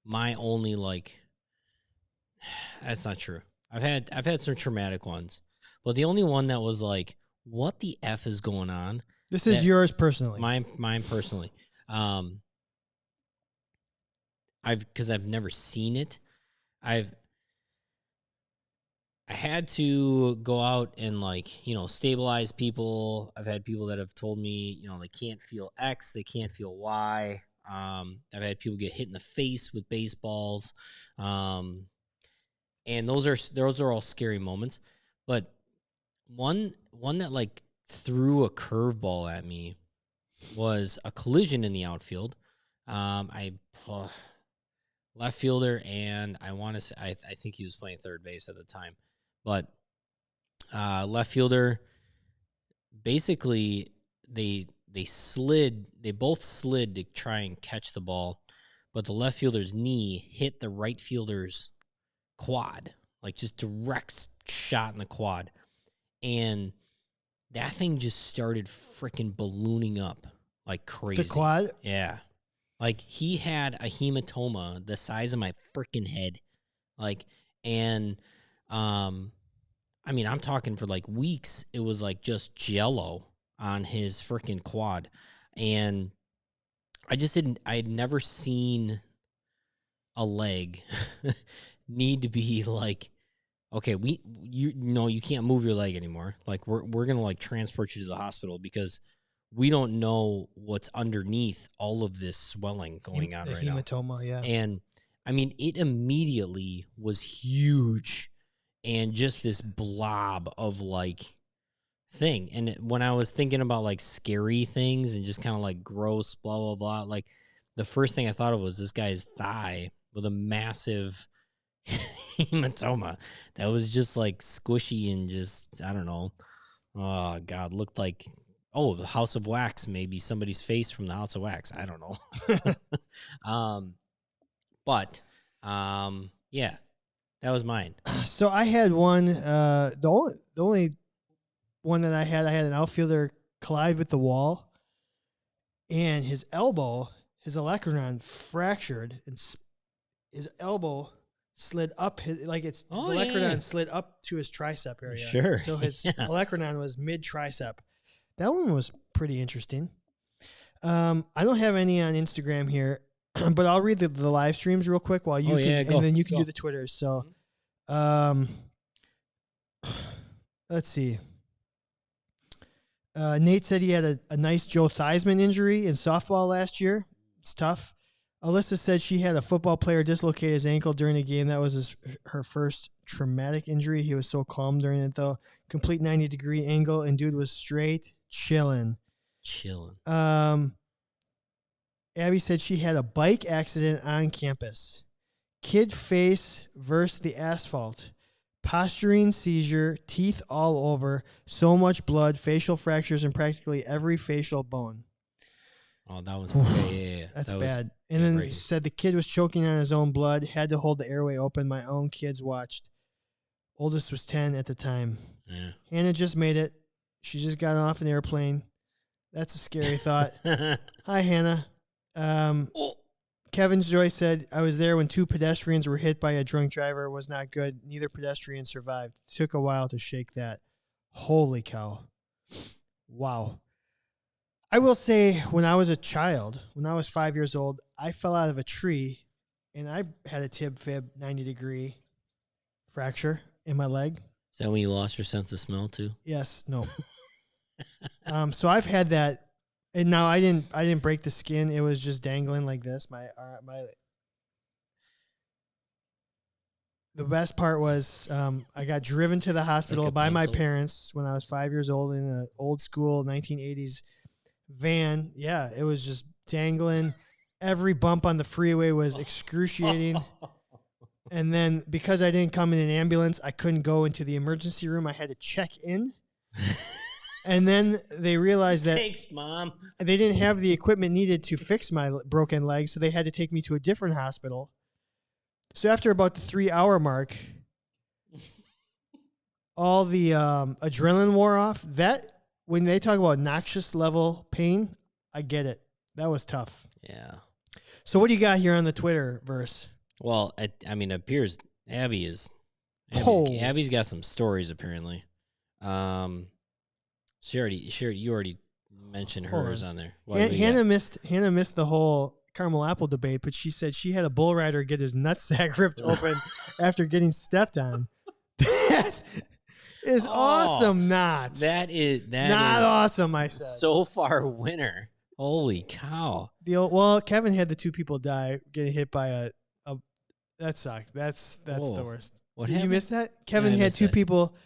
only like. That's not true. I've had some traumatic ones, but the only one that was like, what the F is going on? This is yours personally. Mine personally. Because I've never seen it. I had to go out and stabilize people. I've had people that have told me, they can't feel X, they can't feel Y. I've had people get hit in the face with baseballs. And those are all scary moments. But one that threw a curveball at me was a collision in the outfield. Left fielder, and I want to say I think he was playing third base at the time, but left fielder, basically they both slid to try and catch the ball, but the left fielder's knee hit the right fielder's quad, just direct shot in the quad, and that thing just started freaking ballooning up like crazy. The quad? Yeah. He had a hematoma the size of my freaking head. I'm talking for weeks. It was just jello on his freaking quad. And I had never seen a leg need to be okay, you can't move your leg anymore. We're going to transport you to the hospital because we don't know what's underneath all of this swelling going on right now. Hematoma, yeah. And it immediately was huge and just this blob of thing. And when I was thinking about scary things and just kind of gross, blah, blah, blah, the first thing I thought of was this guy's thigh with a massive hematoma that was just squishy and just, I don't know. Oh, God, looked like, the House of Wax, maybe somebody's face from the House of Wax. I don't know. Yeah, that was mine. So I had one, the only one that I had an outfielder collide with the wall, and his elbow, his olecranon fractured, and his elbow slid up his olecranon slid up to his tricep area. Sure. So his olecranon was mid tricep. That one was pretty interesting. I don't have any on Instagram here, but I'll read the live streams real quick while you and then you can do the Twitters. So, let's see. Nate said he had a nice Joe Theismann injury in softball last year. It's tough. Alyssa said she had a football player dislocate his ankle during a game. That was her first traumatic injury. He was so calm during it, though. Complete 90-degree angle, and dude was straight chilling. Abby said she had a bike accident on campus. Kid face versus the asphalt. Posturing seizure, teeth all over, so much blood, facial fractures in practically every facial bone. Oh, that was yeah. That's bad. And then he said the kid was choking on his own blood, had to hold the airway open. My own kids watched. Oldest was 10 at the time. Yeah. Hannah just made it. She just got off an airplane. That's a scary thought. Hi, Hannah. Kevin Joy said, I was there when 2 pedestrians were hit by a drunk driver. It was not good. Neither pedestrian survived. It took a while to shake that. Holy cow. Wow. I will say, when I was a child, when I was 5 years old, I fell out of a tree, and I had a tib-fib 90-degree fracture in my leg. Is that when you lost your sense of smell, too? Yes. No. So I've had that. And now I didn't break the skin. It was just dangling like this. The best part was I got driven to the hospital by my parents when I was 5 years old in an old school 1980s van. Yeah, it was just dangling. Every bump on the freeway was excruciating. And then because I didn't come in an ambulance, I couldn't go into the emergency room. I had to check in. And then they realized that thanks, Mom. They didn't have the equipment needed to fix my broken leg, so they had to take me to a different hospital. So after about the 3-hour mark, all the adrenaline wore off. That, when they talk about noxious level pain, I get it. That was tough. Yeah. So what do you got here on the Twitter verse? Well, it appears Abby's got some stories apparently. You already mentioned hers on there. Hannah missed the whole caramel apple debate, but she said she had a bull rider get his nutsack ripped open after getting stepped on. That is awesome. Not that is not awesome. I said so far winner. Holy cow! Well, Kevin had the 2 people die getting hit by a that sucked. That's the worst. What You happened? missed that? Kevin had 2 people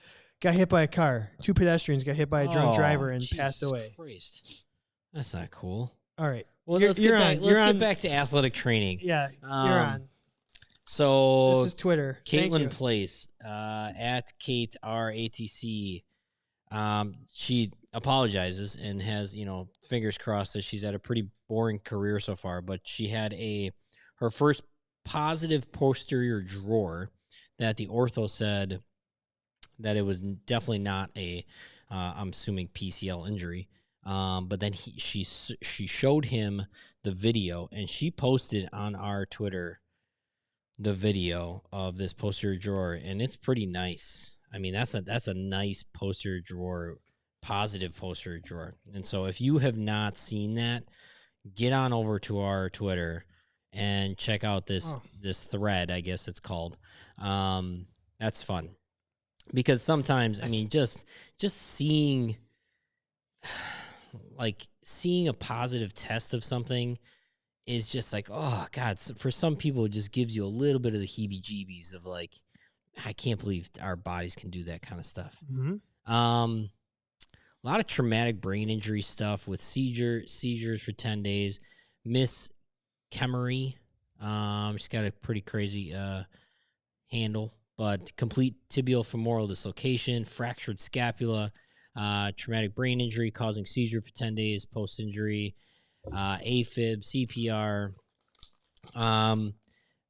got hit by a car. 2 pedestrians got hit by a drunk driver and passed away. Christ. That's not cool. All right. Well, let's get back to athletic training. Yeah, you're on. So this is Twitter. Caitlin Place at Kate RATC. She apologizes and has, fingers crossed that she's had a pretty boring career so far, but she had her first positive posterior drawer that the ortho said that it was definitely not I'm assuming PCL injury. But then she showed him the video, and she posted on our Twitter the video of this posterior drawer, and it's pretty nice. I mean, that's a nice posterior drawer, positive posterior drawer. And so if you have not seen that, get on over to our Twitter and check out this thread, I guess it's called. That's fun. Because sometimes, I mean, just seeing a positive test of something is just like, oh God, for some people, it just gives you a little bit of the heebie-jeebies of like, I can't believe our bodies can do that kind of stuff. Mm-hmm. A lot of traumatic brain injury stuff with seizures for 10 days. Miss Kemery, she's got a pretty crazy handle, but complete tibial femoral dislocation, fractured scapula, traumatic brain injury causing seizure for 10 days, post-injury, AFib, CPR.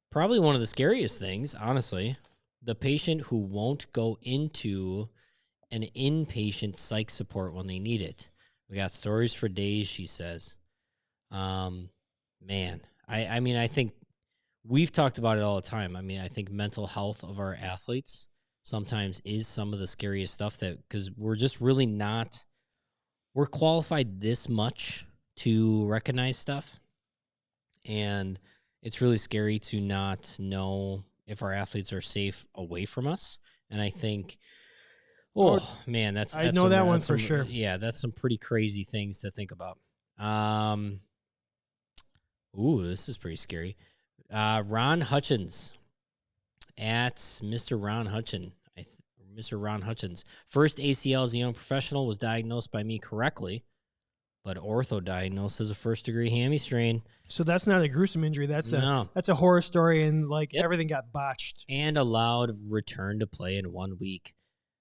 Probably one of the scariest things, honestly, the patient who won't go into an inpatient psych support when they need it. We got stories for days, she says. Man, I mean, I think we've talked about it all the time. I mean, I think mental health of our athletes sometimes is some of the scariest stuff because we're just really we're qualified this much to recognize stuff. And it's really scary to not know if our athletes are safe away from us. And I think, man, I know that one for sure. Yeah, that's some pretty crazy things to think about. This is pretty scary. Ron Hutchins at Mr. Ron Hutchins. Mr. Ron Hutchins. First ACL as a young professional was diagnosed by me correctly, but ortho diagnosed as a first-degree hammy strain. So that's not a gruesome injury. That's a horror story, and everything got botched. And allowed return to play in 1 week.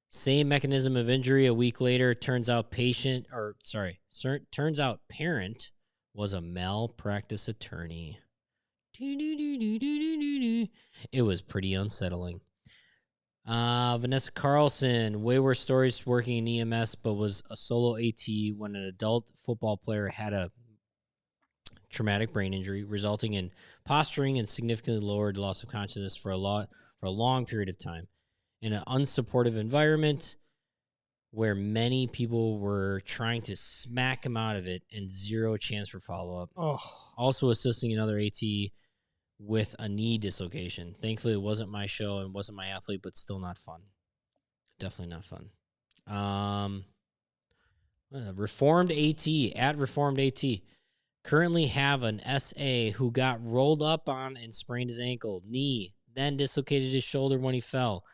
Same mechanism of injury a week later. Turns out parent was a malpractice attorney. It was pretty unsettling. Vanessa Carlson, way worse stories working in EMS, but was a solo AT when an adult football player had a traumatic brain injury, resulting in posturing and significantly lowered loss of consciousness for a long period of time. In an unsupportive environment where many people were trying to smack him out of it and zero chance for follow-up. Also assisting another AT with a knee dislocation. Thankfully, it wasn't my show and wasn't my athlete, but still not fun. Definitely not fun. Reformed AT, at Reformed AT. Currently have an SA who got rolled up on and sprained his ankle, knee, then dislocated his shoulder when he fell.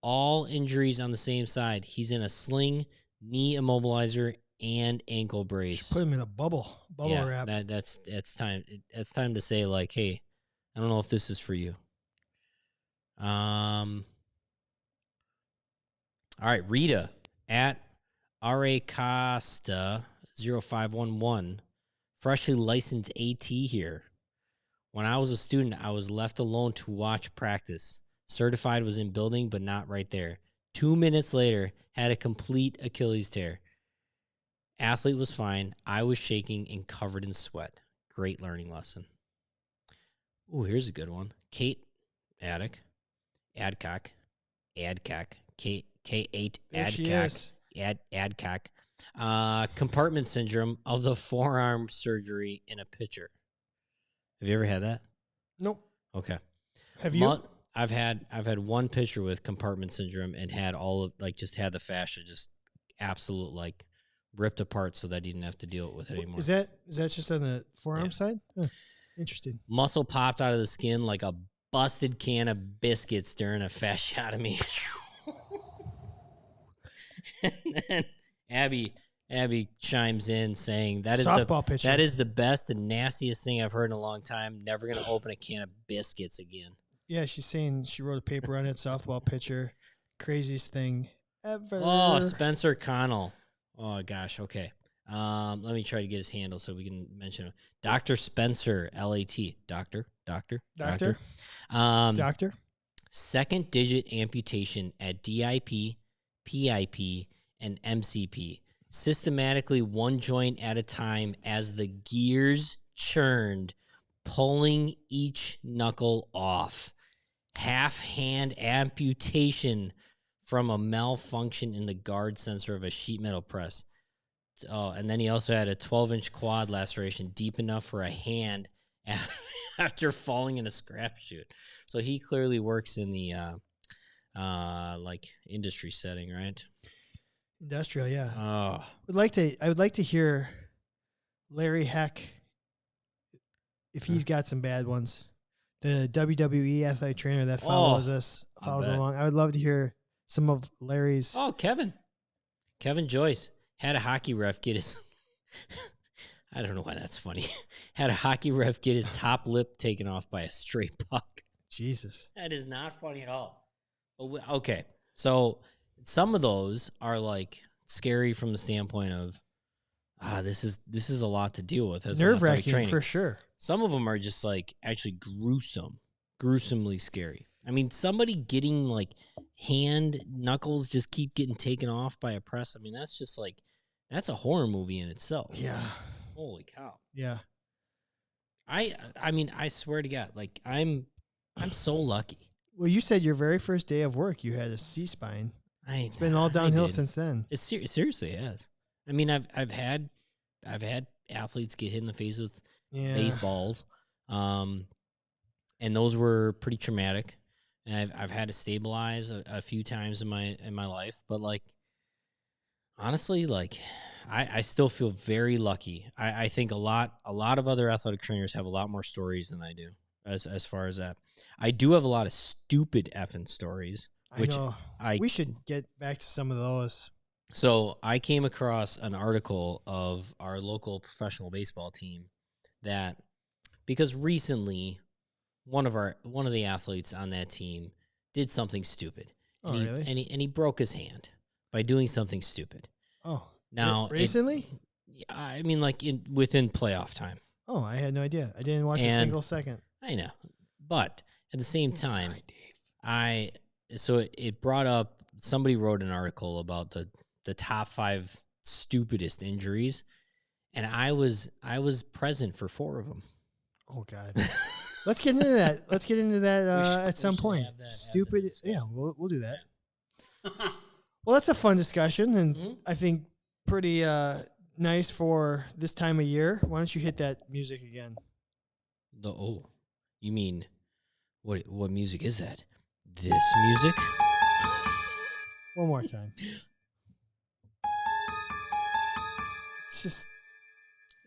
All injuries on the same side. He's in a sling, knee immobilizer, and ankle brace. Put him in a bubble wrap. That's time. It's time to say, like, hey, I don't know if this is for you. All right, Rita at RA Costa 0511, freshly licensed AT here. When I was a student, I was left alone to watch practice. Certified was in building, but not right there. 2 minutes later, had a complete Achilles tear. Athlete was fine. I was shaking and covered in sweat. Great learning lesson. Ooh, here's a good one. Kate Adcock, K8 Adcock, compartment syndrome of the forearm surgery in a pitcher. Have you ever had that? Nope. Okay. Have you? I've had one pitcher with compartment syndrome and had all of just had the fascia just absolute ripped apart so that he didn't have to deal with it anymore. Is that just on the forearm side? Huh. Interesting. Muscle popped out of the skin like a busted can of biscuits during a fasciotomy. And then Abby chimes in saying that is pitcher. That is the best and nastiest thing I've heard in a long time. Never gonna open a can of biscuits again. Yeah, she's saying she wrote a paper on it. Softball pitcher, craziest thing ever. Oh, Spencer Connell. Oh gosh. Okay. Let me try to get his handle so we can mention him. Dr. Spencer, LAT. Doctor. Doctor. Second digit amputation at DIP, PIP, and MCP. Systematically one joint at a time as the gears churned, pulling each knuckle off. Half hand amputation from a malfunction in the guard sensor of a sheet metal press. Oh, and then he also had a 12-inch quad laceration deep enough for a hand after falling in a scrap chute. So he clearly works in the industry setting, right? Industrial, yeah. Oh, I would like to hear Larry Heck if he's got some bad ones. The WWE athletic trainer that follows along. I would love to hear some of Larry's. Oh, Kevin Joyce had a hockey ref get his. I don't know why that's funny. Had a hockey ref get his top lip taken off by a stray puck. Jesus, that is not funny at all. Okay, so some of those are scary from the standpoint of, this is a lot to deal with. Nerve-wracking for sure. Some of them are just actually gruesomely scary. I mean, somebody getting hand knuckles just keep getting taken off by a press. I mean, that's just that's a horror movie in itself. Yeah. Holy cow. Yeah. I mean, I swear to God, I'm so lucky. Well, you said your very first day of work, you had a C-spine. It's been all downhill since then. It seriously has. I mean, I've had athletes get hit in the face with baseballs, and those were pretty traumatic. And I've had to stabilize a few times in my life, but honestly, I still feel very lucky. I think a lot of other athletic trainers have a lot more stories than I do as far as that. I do have a lot of stupid effing stories. We should get back to some of those. So I came across an article of our local professional baseball team that, because recently one of the athletes on that team did something stupid. Really? And he broke his hand by doing something stupid. Oh. Now recently? I mean, within playoff time. Oh, I had no idea. I didn't watch a single second. I know, but at the same time, Sorry, Dave. So it brought up, somebody wrote an article about the top 5 stupidest injuries, and I was present for 4 of them. Oh God. Let's get into that. Let's get into that at some point. Stupid. Yeah, we'll do that. Well, that's a fun discussion, and I think pretty nice for this time of year. Why don't you hit that music again? You mean what music is that? This music? One more time.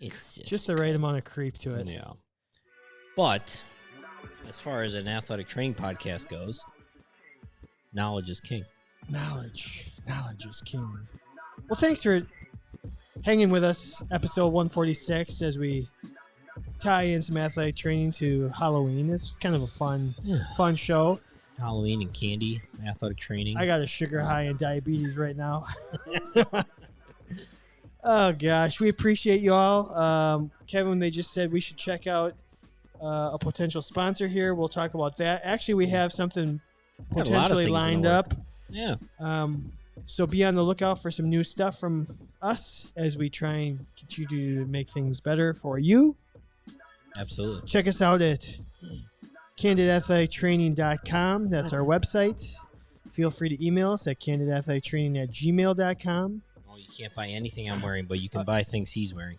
It's just the right amount of creep to it. Yeah. But as far as an athletic training podcast goes, knowledge is king. Knowledge is king. Well, thanks for hanging with us, episode 146, as we tie in some athletic training to Halloween. It's kind of a fun show. Halloween and candy, athletic training. I got a sugar high and diabetes right now. Oh, gosh. We appreciate you all. Kevin, they just said we should check out a potential sponsor here. We'll talk about that. Actually, we have something potentially lined up. Yeah. So be on the lookout for some new stuff from us as we try and continue to make things better for you. Absolutely. Check us out at candidathletictraining.com. That's our website. Feel free to email us at candidathletictraining@gmail.com. Oh, you can't buy anything I'm wearing, but you can buy things he's wearing.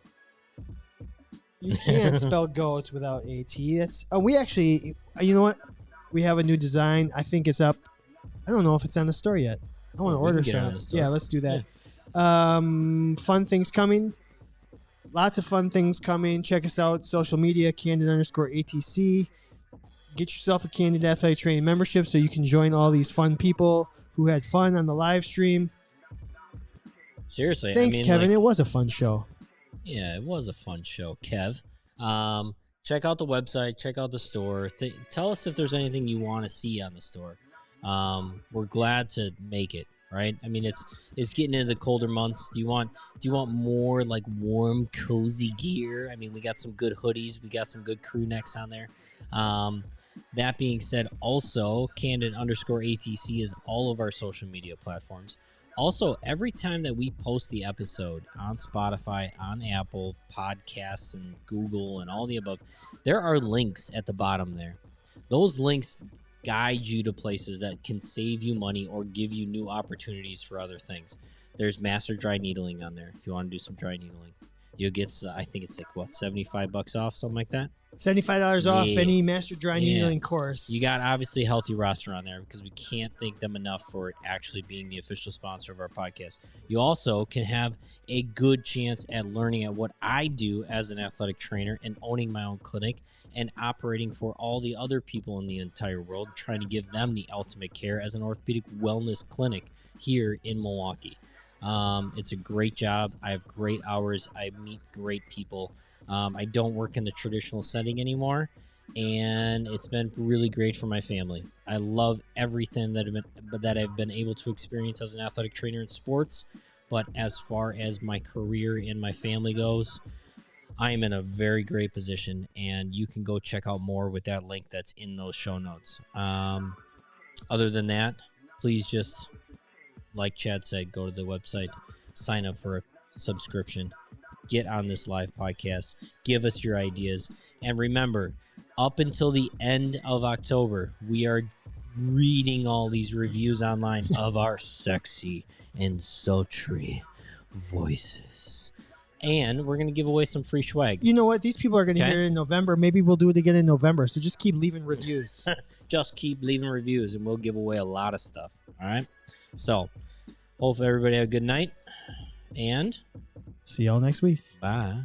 You can't spell goat without AT. That's we actually, you know what? We have a new design. I think it's up. I don't know if it's on the store yet. I want to order get it on some. the store. Yeah, let's do that. Fun things coming. Lots of fun things coming. Check us out. Social media, Candid_ATC. Get yourself a Candid Athletic Training membership so you can join all these fun people who had fun on the live stream. Seriously. Thanks, I mean, Kevin. It was a fun show. Yeah, it was a fun show, Kev. Check out the website. Check out the store. Tell us if there's anything you want to see on the store. We're glad to make it. Right? I mean, it's getting into the colder months. Do you want more like warm, cozy gear? I mean, we got some good hoodies. We got some good crew necks on there. That being said, also Candid_ATC is all of our social media platforms. Also, every time that we post the episode on Spotify, on Apple Podcasts, and Google, and all the above, there are links at the bottom there. Those links guide you to places that can save you money or give you new opportunities for other things. There's master dry needling on there if you want to do some dry needling. You'll get, I think it's like, what, $75 off, something like that? $75 off any master dry needling course. You got obviously Healthy Roster on there because we can't thank them enough for actually being the official sponsor of our podcast. You also can have a good chance at learning at what I do as an athletic trainer and owning my own clinic and operating for all the other people in the entire world, trying to give them the ultimate care as an orthopedic wellness clinic here in Milwaukee. It's a great job. I have great hours. I meet great people. I don't work in the traditional setting anymore, and it's been really great for my family. I love everything that I've been able to experience as an athletic trainer in sports, but as far as my career and my family goes, I am in a very great position, and you can go check out more with that link that's in those show notes. Other than that, please just, like Chad said, go to the website, sign up for a subscription, get on this live podcast, give us your ideas, and remember, up until the end of October, we are reading all these reviews online of our sexy and sultry voices. And we're going to give away some free swag. You know what? These people are going to hear it in November. Maybe we'll do it again in November. So just keep leaving reviews. Just keep leaving reviews, and we'll give away a lot of stuff. All right? So, hope everybody have a good night. And see y'all next week. bye.